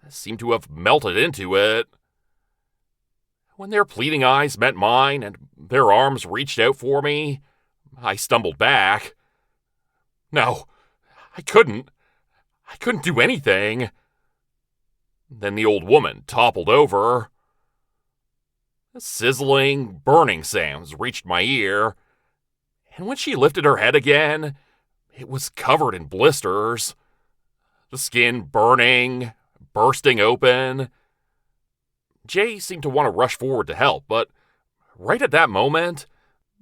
seemed to have melted into it. When their pleading eyes met mine and their arms reached out for me, I stumbled back. No, I couldn't do anything. Then the old woman toppled over. Sizzling, burning sounds reached my ear, and when she lifted her head again, it was covered in blisters. The skin burning, bursting open. Jay seemed to want to rush forward to help, but right at that moment,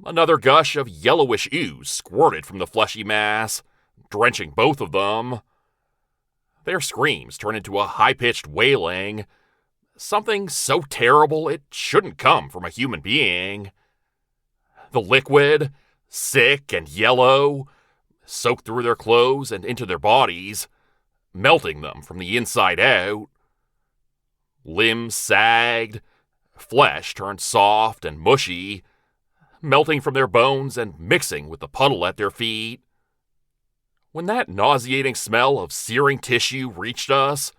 another gush of yellowish ooze squirted from the fleshy mass, drenching both of them. Their screams turned into a high-pitched wailing, Something so terrible it shouldn't come from a human being. The liquid, sick and yellow, soaked through their clothes and into their bodies, melting them from the inside out. Limbs sagged, flesh turned soft and mushy, melting from their bones and mixing with the puddle at their feet. When that nauseating smell of searing tissue reached us,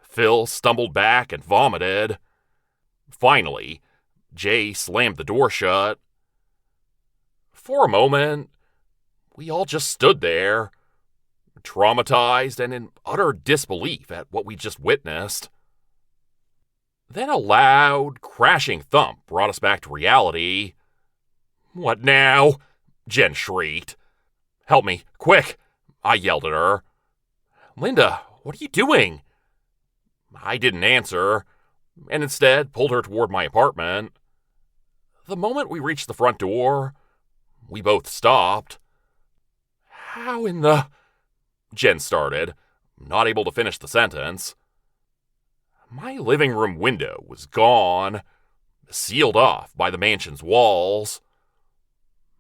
Phil stumbled back and vomited. Finally, Jay slammed the door shut. For a moment, we all just stood there, traumatized and in utter disbelief at what we just witnessed. Then a loud, crashing thump brought us back to reality. "What now?" Jen shrieked. "Help me, quick!" I yelled at her. "Linda, what are you doing?" I didn't answer, and instead pulled her toward my apartment. The moment we reached the front door, we both stopped. "How in the—" Jen started, not able to finish the sentence. My living room window was gone, sealed off by the mansion's walls.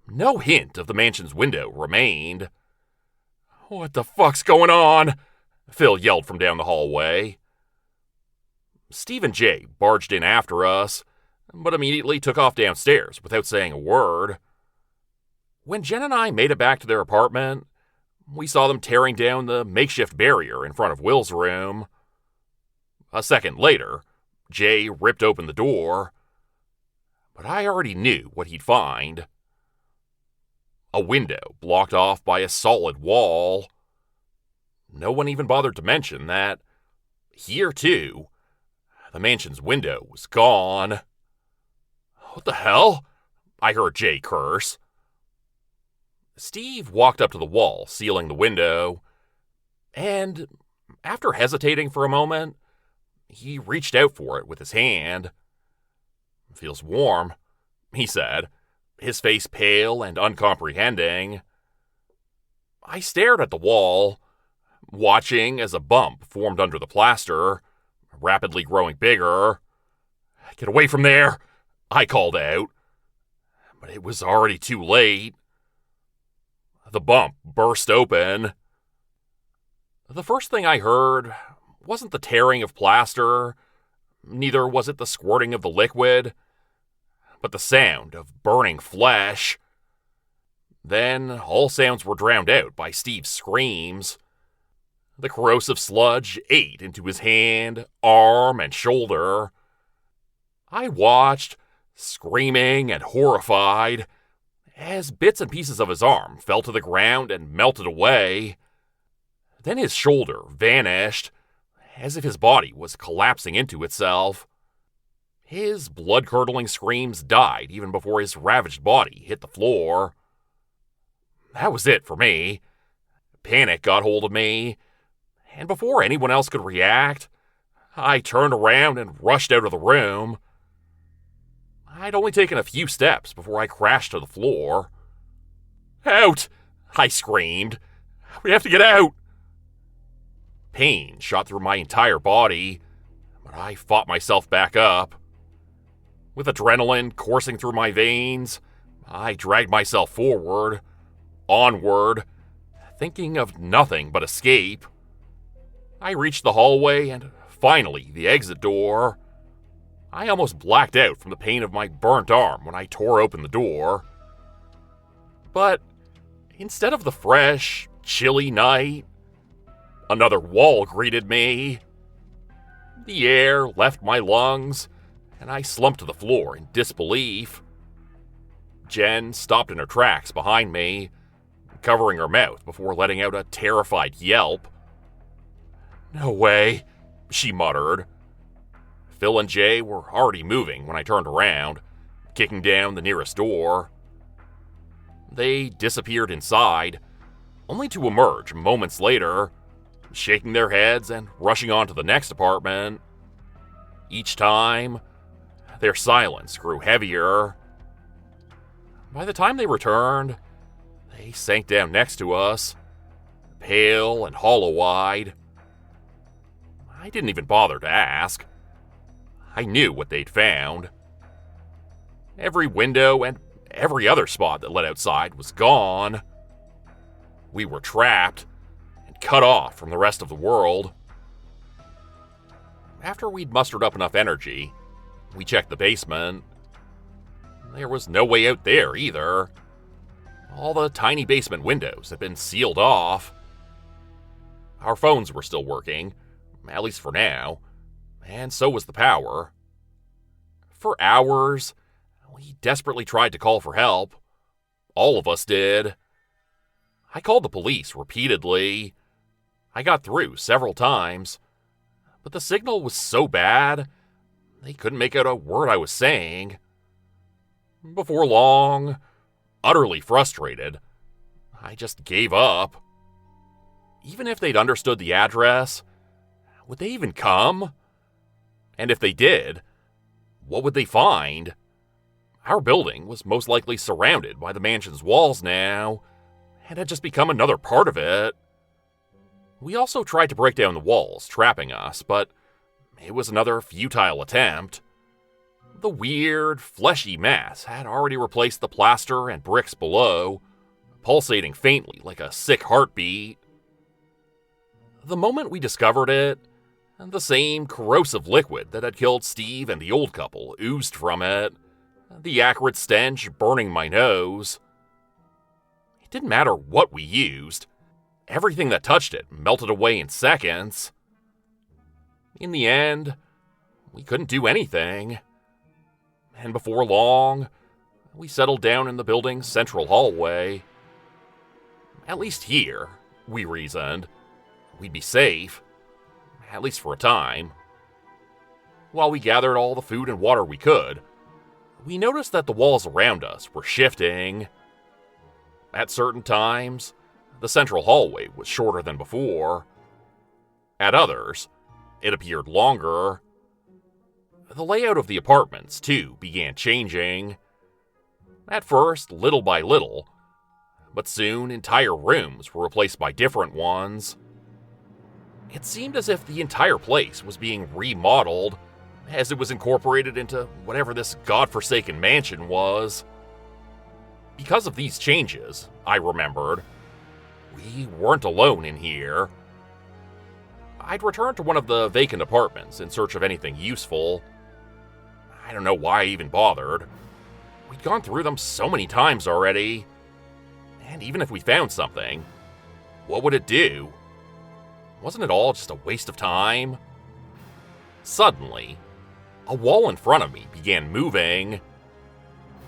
No hint of the mansion's window remained. "What the fuck's going on?" Phil yelled from down the hallway. Steve and Jay barged in after us, but immediately took off downstairs without saying a word. When Jen and I made it back to their apartment, we saw them tearing down the makeshift barrier in front of Will's room. A second later, Jay ripped open the door, but I already knew what he'd find. A window blocked off by a solid wall. No one even bothered to mention that here, too, the mansion's window was gone. "What the hell?" I heard Jay curse. Steve walked up to the wall, sealing the window, and after hesitating for a moment, he reached out for it with his hand. "Feels warm," he said, his face pale and uncomprehending. I stared at the wall, watching as a bump formed under the plaster, rapidly growing bigger. "Get away from there," I called out. But it was already too late. The bump burst open. The first thing I heard wasn't the tearing of plaster, neither was it the squirting of the liquid, but the sound of burning flesh. Then all sounds were drowned out by Steve's screams. The corrosive sludge ate into his hand, arm, and shoulder. I watched, screaming and horrified, as bits and pieces of his arm fell to the ground and melted away. Then his shoulder vanished, as if his body was collapsing into itself. His blood-curdling screams died even before his ravaged body hit the floor. That was it for me. Panic got hold of me, and before anyone else could react, I turned around and rushed out of the room. I'd only taken a few steps before I crashed to the floor. "Out!" I screamed. "We have to get out!" Pain shot through my entire body, but I fought myself back up. With adrenaline coursing through my veins, I dragged myself forward, onward, thinking of nothing but escape. I reached the hallway and finally the exit door. I almost blacked out from the pain of my burnt arm when I tore open the door. But instead of the fresh, chilly night, another wall greeted me. The air left my lungs, and I slumped to the floor in disbelief. Jen stopped in her tracks behind me, covering her mouth before letting out a terrified yelp. "No way," she muttered. Phil and Jay were already moving when I turned around, kicking down the nearest door. They disappeared inside, only to emerge moments later, shaking their heads and rushing on to the next apartment. Each time, their silence grew heavier. By the time they returned, they sank down next to us, pale and hollow-eyed. I didn't even bother to ask. I knew what they'd found. Every window and every other spot that led outside was gone. We were trapped and cut off from the rest of the world. After we'd mustered up enough energy, we checked the basement. There was no way out there either. All the tiny basement windows had been sealed off. Our phones were still working, at least for now, and so was the power. For hours, we desperately tried to call for help. All of us did. I called the police repeatedly. I got through several times, but the signal was so bad, they couldn't make out a word I was saying. Before long, utterly frustrated, I just gave up. Even if they'd understood the address, would they even come? And if they did, what would they find? Our building was most likely surrounded by the mansion's walls now, and had just become another part of it. We also tried to break down the walls, trapping us, but it was another futile attempt. The weird, fleshy mass had already replaced the plaster and bricks below, pulsating faintly like a sick heartbeat. The moment we discovered it, the same corrosive liquid that had killed Steve and the old couple oozed from it, the acrid stench burning my nose. It didn't matter what we used. Everything that touched it melted away in seconds. In the end, we couldn't do anything. And before long, we settled down in the building's central hallway. At least here, we reasoned, we'd be safe, at least for a time. While we gathered all the food and water we could, we noticed that the walls around us were shifting. At certain times, the central hallway was shorter than before. At others, it appeared longer. The layout of the apartments, too, began changing. At first, little by little, but soon entire rooms were replaced by different ones. It seemed as if the entire place was being remodeled, as it was incorporated into whatever this godforsaken mansion was. Because of these changes, I remembered, we weren't alone in here. I'd returned to one of the vacant apartments in search of anything useful. I don't know why I even bothered. We'd gone through them so many times already. And even if we found something, what would it do? Wasn't it all just a waste of time? Suddenly, a wall in front of me began moving.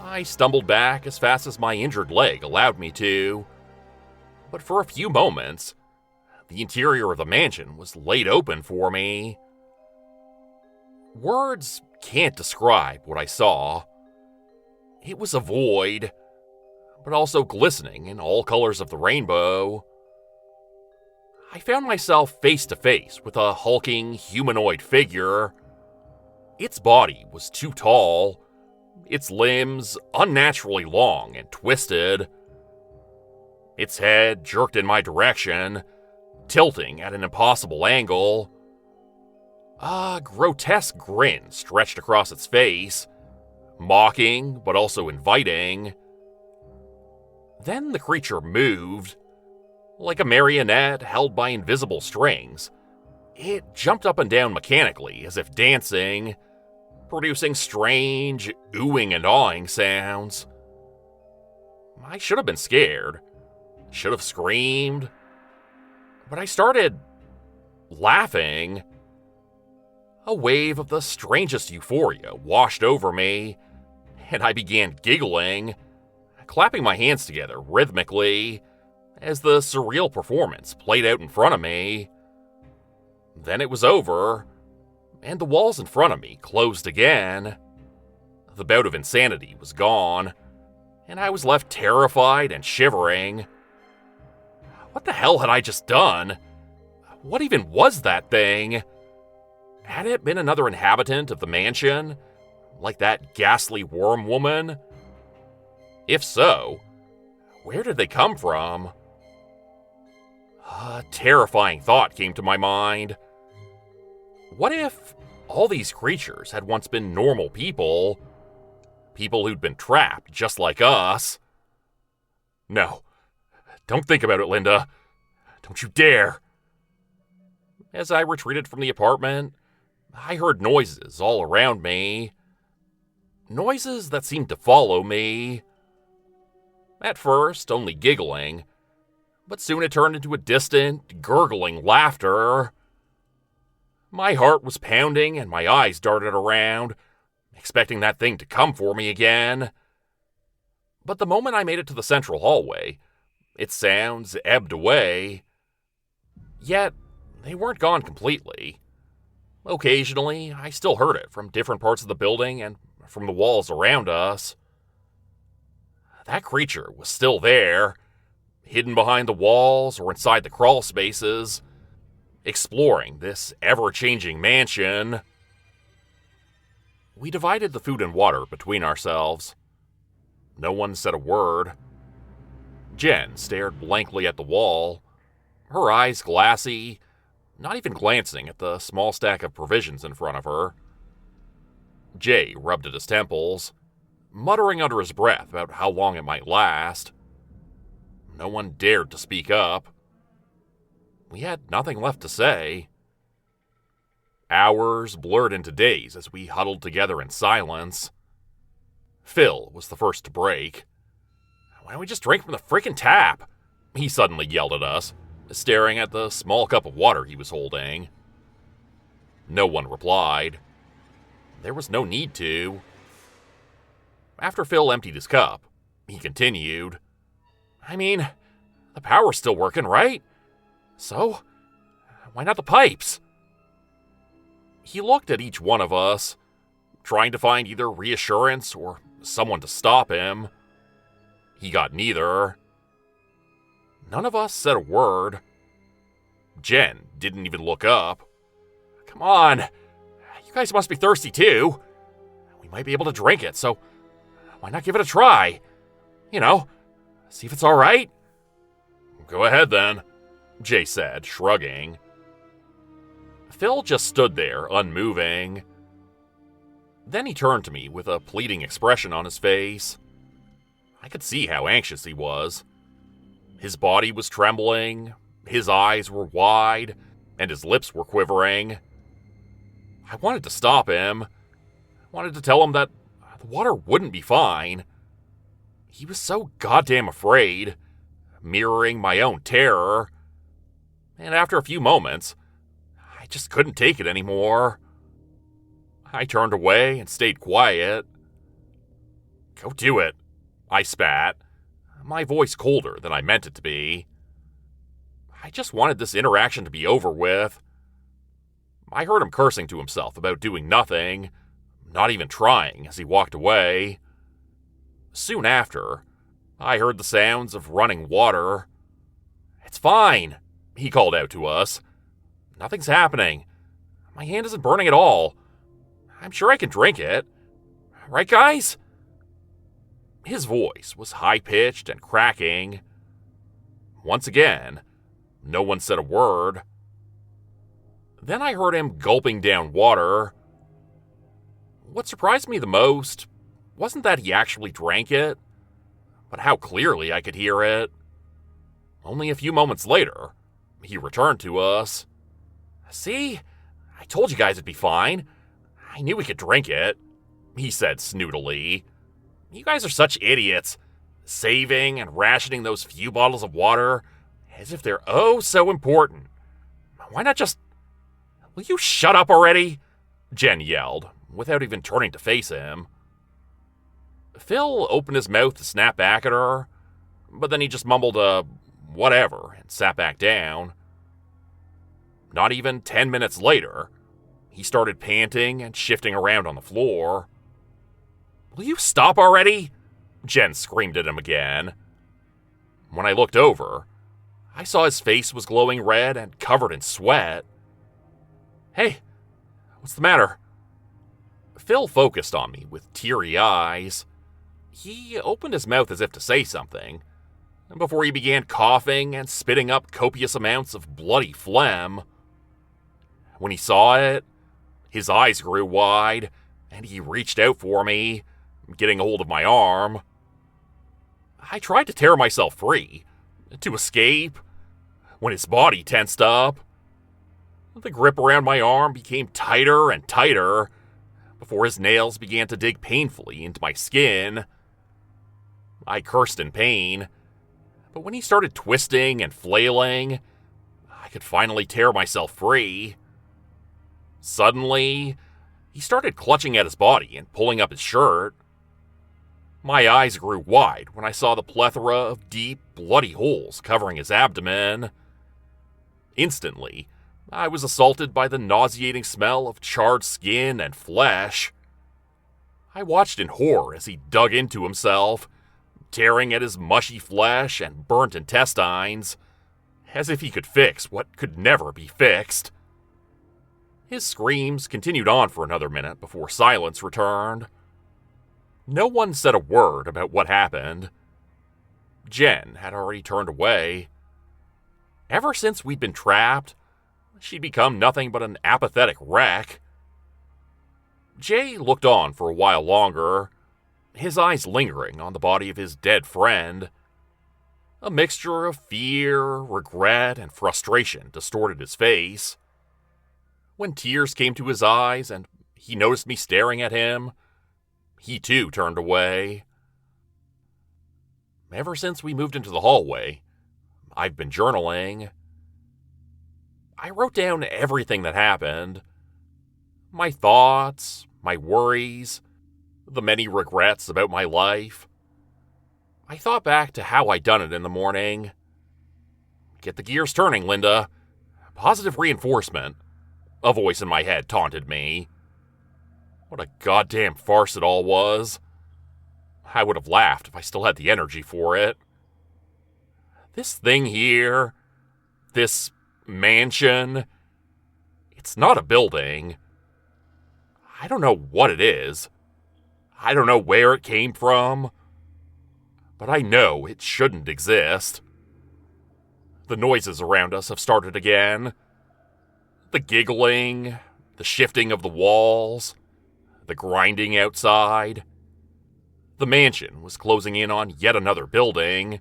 I stumbled back as fast as my injured leg allowed me to. But for a few moments, the interior of the mansion was laid open for me. Words can't describe what I saw. It was a void, but also glistening in all colors of the rainbow. I found myself face to face with a hulking humanoid figure. Its body was too tall, its limbs unnaturally long and twisted. Its head jerked in my direction, tilting at an impossible angle. A grotesque grin stretched across its face, mocking but also inviting. Then the creature moved. Like a marionette held by invisible strings, it jumped up and down mechanically as if dancing, producing strange oohing and awing sounds. I should have been scared, should have screamed, but I started laughing. A wave of the strangest euphoria washed over me, and I began giggling, clapping my hands together rhythmically as the surreal performance played out in front of me. Then it was over, and the walls in front of me closed again. The bout of insanity was gone, and I was left terrified and shivering. What the hell had I just done? What even was that thing? Had it been another inhabitant of the mansion, like that ghastly worm woman? If so, where did they come from? A terrifying thought came to my mind. What if All these creatures had once been normal people. People who'd been trapped just like us. No, don't think about it, Linda. Don't you dare. As I retreated from the apartment, I heard noises all around me. Noises that seemed to follow me. At first, only giggling, but soon it turned into a distant, gurgling laughter. My heart was pounding and my eyes darted around, expecting that thing to come for me again. But the moment I made it to the central hallway, its sounds ebbed away. Yet, they weren't gone completely. Occasionally, I still heard it from different parts of the building and from the walls around us. That creature was still there, hidden behind the walls or inside the crawl spaces, exploring this ever-changing mansion. We divided the food and water between ourselves. No one said a word. Jen stared blankly at the wall, her eyes glassy, not even glancing at the small stack of provisions in front of her. Jay rubbed at his temples, muttering under his breath about how long it might last. No one dared to speak up. We had nothing left to say. Hours blurred into days as we huddled together in silence. Phil was the first to break. "Why don't we just drink from the freaking tap?" he suddenly yelled at us, staring at the small cup of water he was holding. No one replied. There was no need to. After Phil emptied his cup, he continued, "I mean, the power's still working, right? So, why not the pipes?" He looked at each one of us, trying to find either reassurance or someone to stop him. He got neither. None of us said a word. Jen didn't even look up. "Come on, you guys must be thirsty too. We might be able to drink it, so why not give it a try? You know, see if it's all right?" "Go ahead then," Jay said, shrugging. Phil just stood there, unmoving. Then he turned to me with a pleading expression on his face. I could see how anxious he was. His body was trembling, his eyes were wide, and his lips were quivering. I wanted to stop him. I wanted to tell him that the water wouldn't be fine. He was so goddamn afraid, mirroring my own terror. And after a few moments, I just couldn't take it anymore. I turned away and stayed quiet. "Go do it," I spat, my voice colder than I meant it to be. I just wanted this interaction to be over with. I heard him cursing to himself about doing nothing, not even trying, as he walked away. Soon after, I heard the sounds of running water. "It's fine," he called out to us. "Nothing's happening. My hand isn't burning at all. I'm sure I can drink it. Right, guys?" His voice was high-pitched and cracking. Once again, no one said a word. Then I heard him gulping down water. What surprised me the most wasn't that he actually drank it, but how clearly I could hear it. Only a few moments later, he returned to us. "See? I told you guys it'd be fine. I knew we could drink it," he said snootily. "You guys are such idiots, saving and rationing those few bottles of water as if they're oh so important. Why not just... Will you shut up already?" Jen yelled, without even turning to face him. Phil opened his mouth to snap back at her, but then he just mumbled a whatever and sat back down. Not even 10 minutes later, he started panting and shifting around on the floor. "Will you stop already?" Jen screamed at him again. When I looked over, I saw his face was glowing red and covered in sweat. "Hey, what's the matter?" Phil focused on me with teary eyes. He opened his mouth as if to say something, before he began coughing and spitting up copious amounts of bloody phlegm. When he saw it, His eyes grew wide, and he reached out for me, getting hold of my arm. I tried to tear myself free, to escape, when his body tensed up. The grip around my arm became tighter and tighter before his nails began to dig painfully into my skin. I cursed in pain, but when he started twisting and flailing, I could finally tear myself free. Suddenly, he started clutching at his body and pulling up his shirt. My eyes grew wide when I saw the plethora of deep, bloody holes covering his abdomen. Instantly, I was assaulted by the nauseating smell of charred skin and flesh. I watched in horror as he dug into himself, tearing at his mushy flesh and burnt intestines, as if he could fix what could never be fixed. His screams continued on for another minute before silence returned. No one said a word about what happened. Jen had already turned away. Ever since we'd been trapped, she'd become nothing but an apathetic wreck. Jay looked on for a while longer, his eyes lingering on the body of his dead friend. A mixture of fear, regret, and frustration distorted his face. When tears came to his eyes and he noticed me staring at him, he too turned away. Ever since we moved into the hallway, I've been journaling. I wrote down everything that happened. My thoughts, my worries, the many regrets about my life. I thought back to how I'd done it in the morning. Get the gears turning, Linda. Positive reinforcement. A voice in my head taunted me. What a goddamn farce it all was. I would have laughed if I still had the energy for it. This thing here, this mansion, it's not a building. I don't know what it is. I don't know where it came from. But I know it shouldn't exist. The noises around us have started again. The giggling, the shifting of the walls, the grinding outside. The mansion was closing in on yet another building,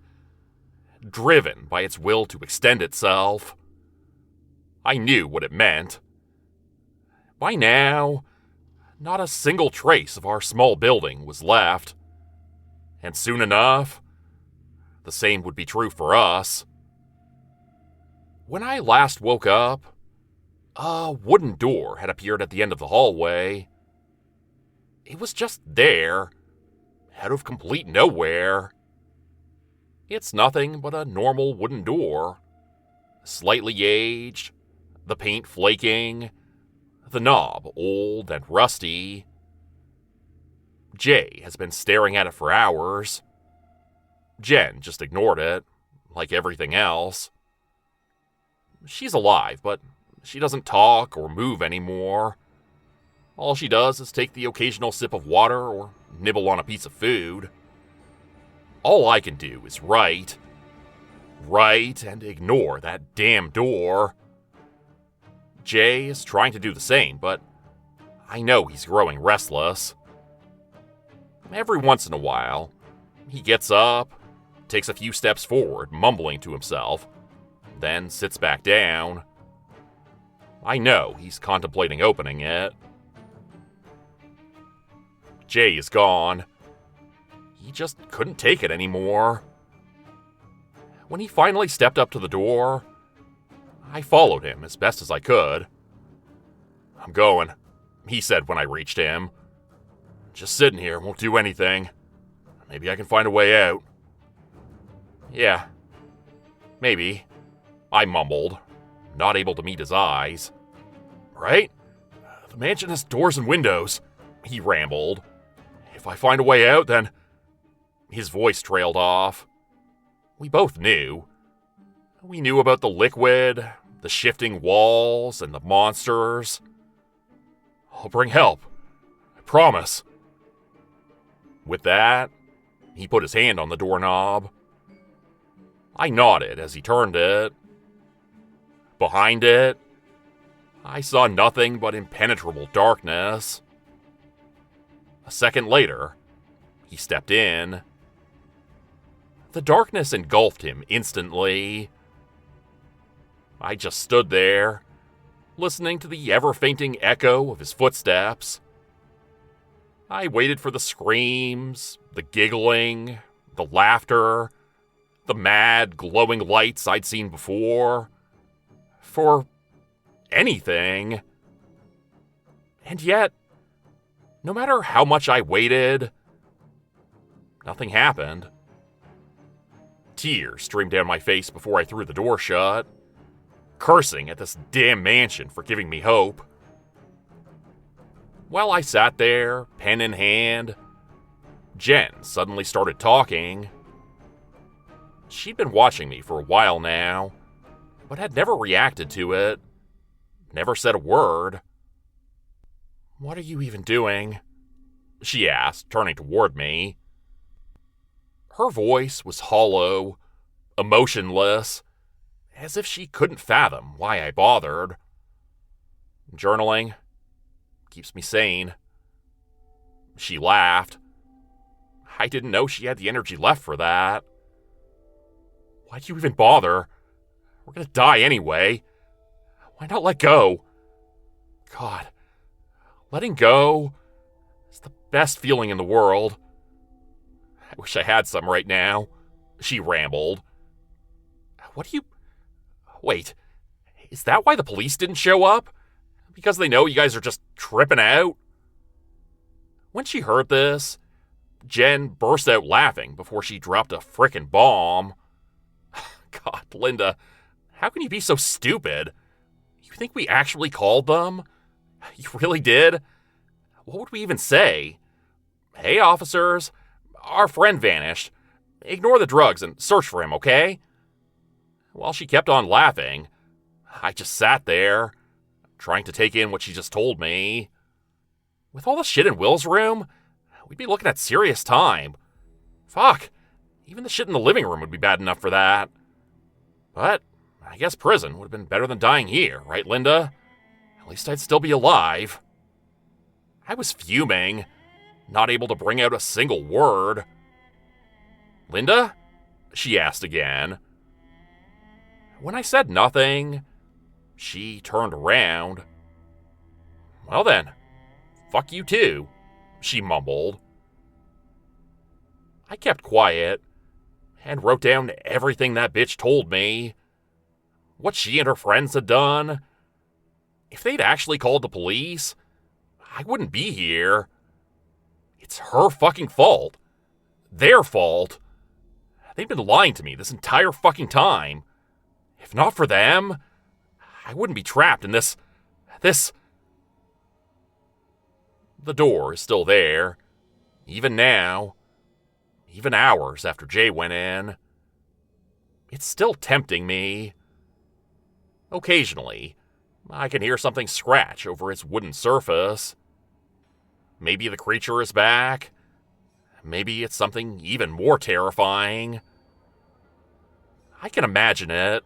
driven by its will to extend itself. I knew what it meant. By now, not a single trace of our small building was left. And soon enough, the same would be true for us. When I last woke up, a wooden door had appeared at the end of the hallway. It was just there, out of complete nowhere. It's nothing but a normal wooden door, slightly aged, the paint flaking, the knob old and rusty. Jay has been staring at it for hours. Jen just ignored it, like everything else. She's alive, but she doesn't talk or move anymore. All she does is take the occasional sip of water or nibble on a piece of food. All I can do is write. Write and ignore that damn door. Jay is trying to do the same, but I know he's growing restless. Every once in a while, he gets up, takes a few steps forward, mumbling to himself, then sits back down. I know he's contemplating opening it. Jay is gone. He just couldn't take it anymore. When he finally stepped up to the door, I followed him as best as I could. "I'm going," he said when I reached him. "Just sitting here won't do anything. Maybe I can find a way out." "Yeah, maybe," I mumbled, not able to meet his eyes. "Right? The mansion has doors and windows," he rambled. "If I find a way out, then..." His voice trailed off. We both knew. We knew about the liquid, the shifting walls, and the monsters. "I'll bring help. I promise." With that, he put his hand on the doorknob. I nodded as he turned it. Behind it, I saw nothing but impenetrable darkness. A second later, he stepped in. The darkness engulfed him instantly. I just stood there, listening to the ever-fainting echo of his footsteps. I waited for the screams, the giggling, the laughter, the mad, glowing lights I'd seen before. For anything. And yet, no matter how much I waited, nothing happened. Tears streamed down my face before I threw the door shut, cursing at this damn mansion for giving me hope. While I sat there, pen in hand, Jen suddenly started talking. She'd been watching me for a while now, but had never reacted to it, never said a word. "What are you even doing?" she asked, turning toward me. Her voice was hollow, emotionless, as if she couldn't fathom why I bothered. "Journaling. Keeps me sane." She laughed. I didn't know she had the energy left for that. "Why'd you even bother? We're gonna die anyway. Why not let go?" God, letting go is the best feeling in the world. I wish I had some right now, she rambled. "What do you... Wait, is that why the police didn't show up? Because they know you guys are just tripping out?" When she heard this, Jen burst out laughing before she dropped a frickin' bomb. "God, Linda, how can you be so stupid? You think we actually called them? You really did? What would we even say? 'Hey, officers, our friend vanished. Ignore the drugs and search for him, okay?'" While she kept on laughing, I just sat there, trying to take in what she just told me. With all the shit in Will's room, we'd be looking at serious time. Fuck, even the shit in the living room would be bad enough for that. But I guess prison would have been better than dying here, right, Linda? At least I'd still be alive. I was fuming, not able to bring out a single word. "Linda?" she asked again. When I said nothing, she turned around. "Well then, fuck you too," she mumbled. I kept quiet and wrote down everything that bitch told me. What she and her friends had done. If they'd actually called the police, I wouldn't be here. It's her fucking fault. Their fault. They've been lying to me this entire fucking time. If not for them, I wouldn't be trapped in this... The door is still there, even now, even hours after Jay went in. It's still tempting me. Occasionally, I can hear something scratch over its wooden surface. Maybe the creature is back. Maybe it's something even more terrifying. I can imagine it.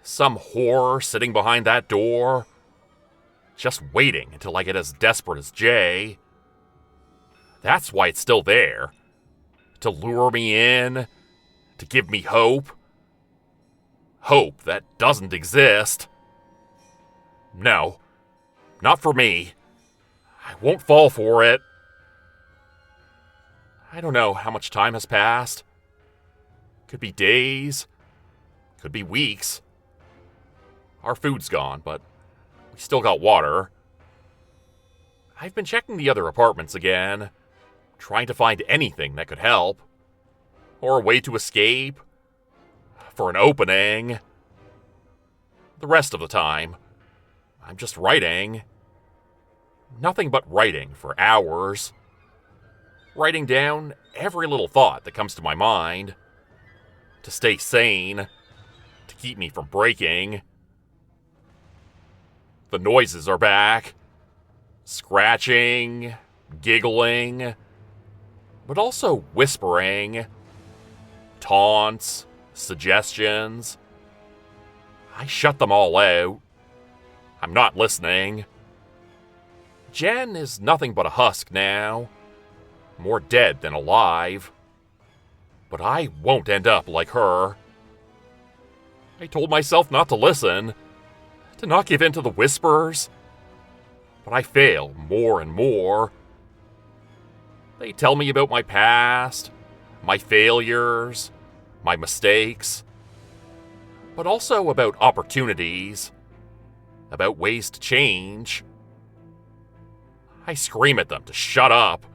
Some horror sitting behind that door, just waiting until I get as desperate as Jay. That's why it's still there. To lure me in, to give me hope. Hope that doesn't exist. No, not for me. I won't fall for it. I don't know how much time has passed. Could be days. Could be weeks. Our food's gone, but we still got water. I've been checking the other apartments again, trying to find anything that could help. Or a way to escape. For an opening. The rest of the time, I'm just writing. Nothing but writing for hours. Writing down every little thought that comes to my mind. To stay sane. To keep me from breaking. The noises are back. Scratching, giggling, but also whispering. Taunts, suggestions. I shut them all out. I'm not listening. Jen is nothing but a husk now, more dead than alive. But I won't end up like her. I told myself not to listen, to not give in to the whispers, but I fail more and more. They tell me about my past, my failures, my mistakes, but also about opportunities, about ways to change. I scream at them to shut up,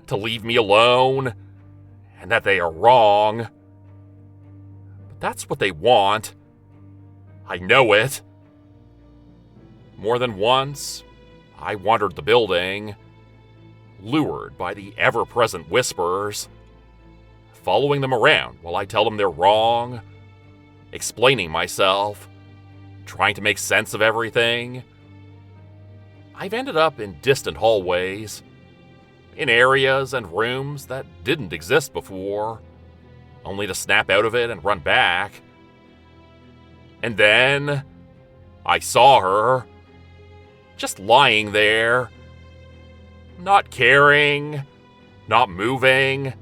to leave me alone, and that they are wrong. But that's what they want. I know it. More than once, I wandered the building, lured by the ever-present whispers, following them around while I tell them they're wrong, explaining myself, trying to make sense of everything. I've ended up in distant hallways, in areas and rooms that didn't exist before, only to snap out of it and run back. And then I saw her, just lying there, not caring, not moving,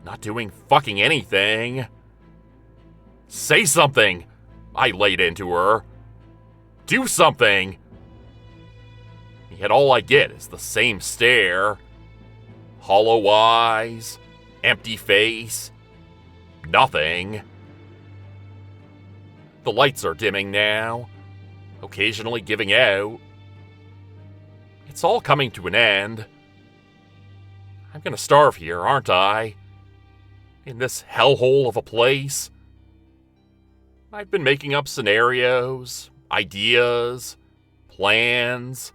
not doing fucking anything. Say something, I laid into her. Do something. Yet all I get is the same stare. Hollow eyes, empty face, nothing. The lights are dimming now, occasionally giving out. It's all coming to an end. I'm gonna starve here, aren't I? In this hellhole of a place. I've been making up scenarios, ideas, plans.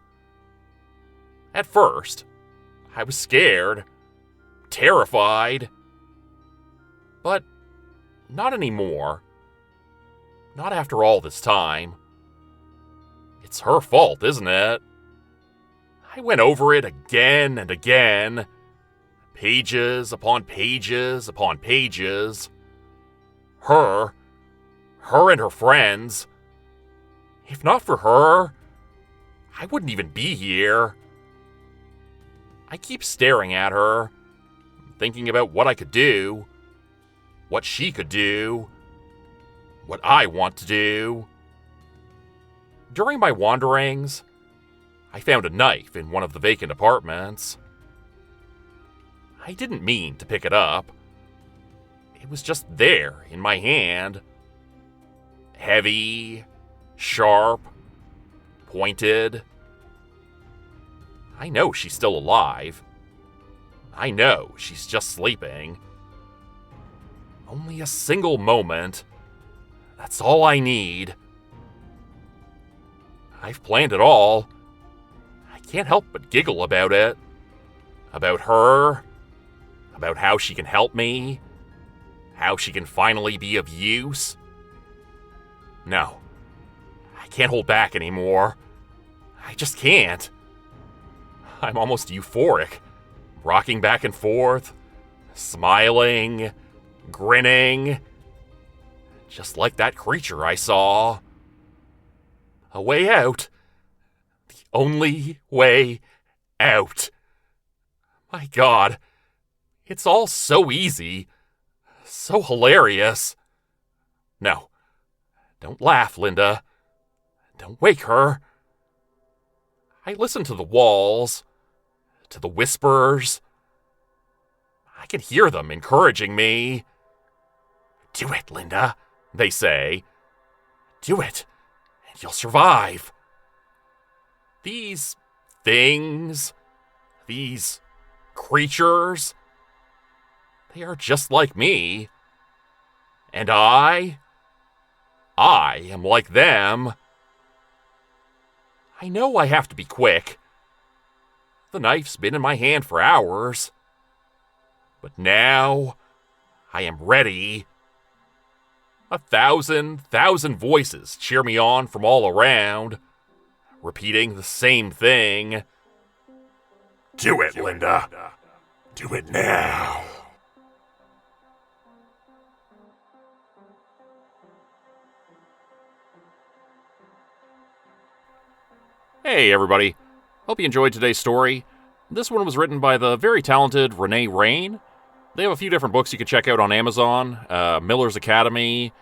At first, I was scared, terrified. But not anymore. Not after all this time. It's her fault, isn't it? I went over it again and again. Pages upon pages upon pages. Her and her friends. If not for her, I wouldn't even be here. I keep staring at her, thinking about what I could do, what she could do, what I want to do. During my wanderings, I found a knife in one of the vacant apartments. I didn't mean to pick it up. It was just there in my hand. Heavy, sharp, pointed. I know she's still alive. I know she's just sleeping. Only a single moment. That's all I need. I've planned it all. I can't help but giggle about it. About her. About how she can help me. How she can finally be of use. No. I can't hold back anymore. I just can't. I'm almost euphoric, rocking back and forth, smiling, grinning, just like that creature I saw. A way out. The only way out. My God, it's all so easy, so hilarious. No, don't laugh, Linda. Don't wake her. I listen to the walls, to the whispers. I can hear them encouraging me. Do it, Linda, they say. Do it, and you'll survive. These things, these creatures, they are just like me. And I am like them. I know I have to be quick. The knife's been in my hand for hours. But now, I am ready. 1,000 voices cheer me on from all around, repeating the same thing. Do it, Linda. Do it now. Hey everybody, hope you enjoyed today's story. This one was written by the very talented Rene Rehn. They have a few different books you can check out on Amazon. Miller's Academy,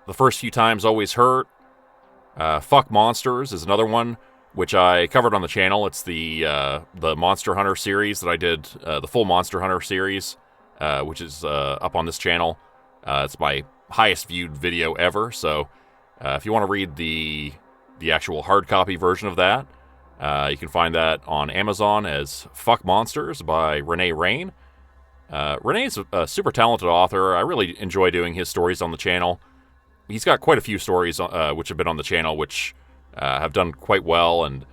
The First Few Times Always Hurt. Fuck Monsters is another one, which I covered on the channel. It's the Monster Hunter series that I did, the full Monster Hunter series, which is up on this channel. It's my highest viewed video ever, so if you want to read the actual hard copy version of that, you can find that on Amazon as Fuck Monsters by Rene Rehn. Rene's a super talented author. I really enjoy doing his stories on the channel. He's got quite a few stories which have been on the channel which have done quite well, and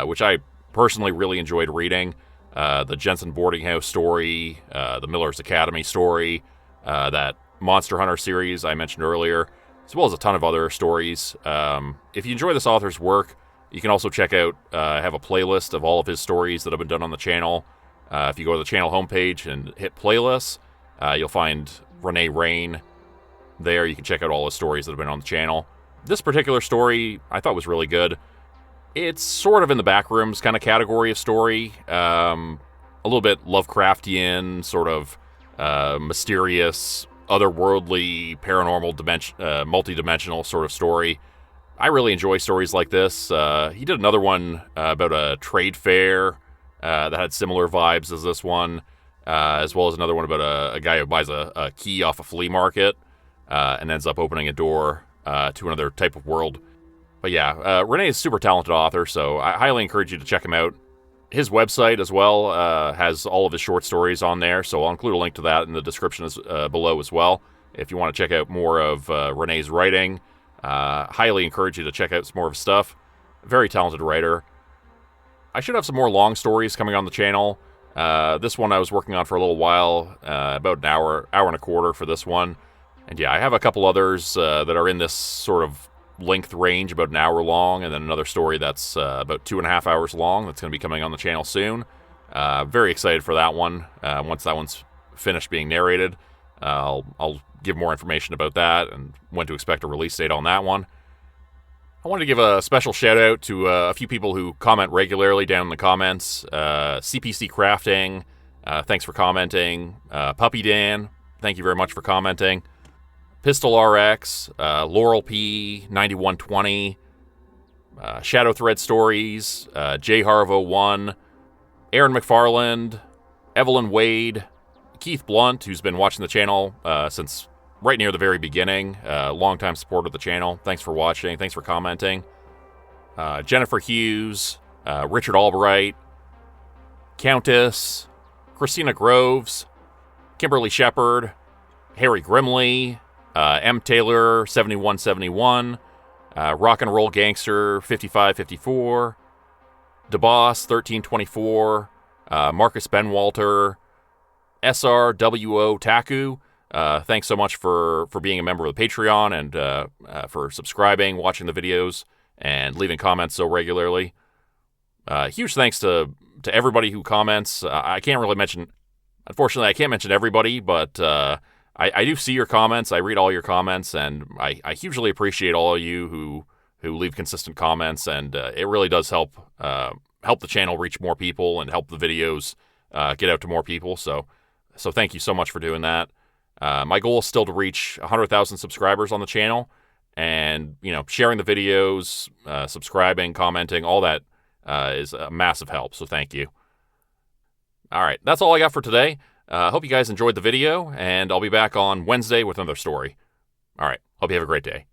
which I personally really enjoyed reading. The Jensen Boarding House story, the Miller's Academy story, that Monster Hunter series I mentioned earlier, as well as a ton of other stories. If you enjoy this author's work, you can also check out, I have a playlist of all of his stories that have been done on the channel. If you go to the channel homepage and hit playlists, you'll find Rene Rehn there. You can check out all the stories that have been on the channel. This particular story I thought was really good. It's sort of in the backrooms kind of category of story. A little bit Lovecraftian, sort of mysterious, otherworldly, paranormal, multi-dimensional sort of story. I really enjoy stories like this. He did another one about a trade fair that had similar vibes as this one, as well as another one about a guy who buys a key off a flea market and ends up opening a door to another type of world. But yeah, Rene is a super talented author, so I highly encourage you to check him out. His website as well has all of his short stories on there, so I'll include a link to that in the description below as well. If you want to check out more of Rene's writing, highly encourage you to check out some more of his stuff. Very talented writer. I should have some more long stories coming on the channel. This one I was working on for a little while, about an hour and a quarter for this one. And yeah, I have a couple others that are in this sort of length range, about an hour long, and then another story that's about 2.5 hours long that's going to be coming on the channel soon. Very excited for that one. Once that one's finished being narrated, I'll give more information about that and when to expect a release date on that one. I wanted to give a special shout out to a few people who comment regularly down in the comments. CPC Crafting, thanks for commenting. Puppy Dan, thank you very much for commenting. Pistol RX, Laurel P, 9120, Shadow Thread Stories, J Harvo 1, Aaron McFarland, Evelyn Wade, Keith Blunt, who's been watching the channel since right near the very beginning, longtime supporter of the channel. Thanks for watching. Thanks for commenting. Jennifer Hughes, Richard Albright, Countess, Christina Groves, Kimberly Shepard, Harry Grimley, M. Taylor, 7171, Rock and Roll Gangster, 5554, DeBoss, 1324, Marcus Benwalter, SRWO Taku. Thanks so much for being a member of the Patreon and for subscribing, watching the videos, and leaving comments so regularly. Huge thanks to everybody who comments. I can't really mention, unfortunately, I can't mention everybody, but I do see your comments. I read all your comments, and I hugely appreciate all of you who leave consistent comments, and it really does help the channel reach more people and help the videos get out to more people. So thank you so much for doing that. My goal is still to reach 100,000 subscribers on the channel, and sharing the videos, subscribing, commenting, all that is a massive help. So thank you. All right, that's all I got for today. Hope you guys enjoyed the video, and I'll be back on Wednesday with another story. All right, hope you have a great day.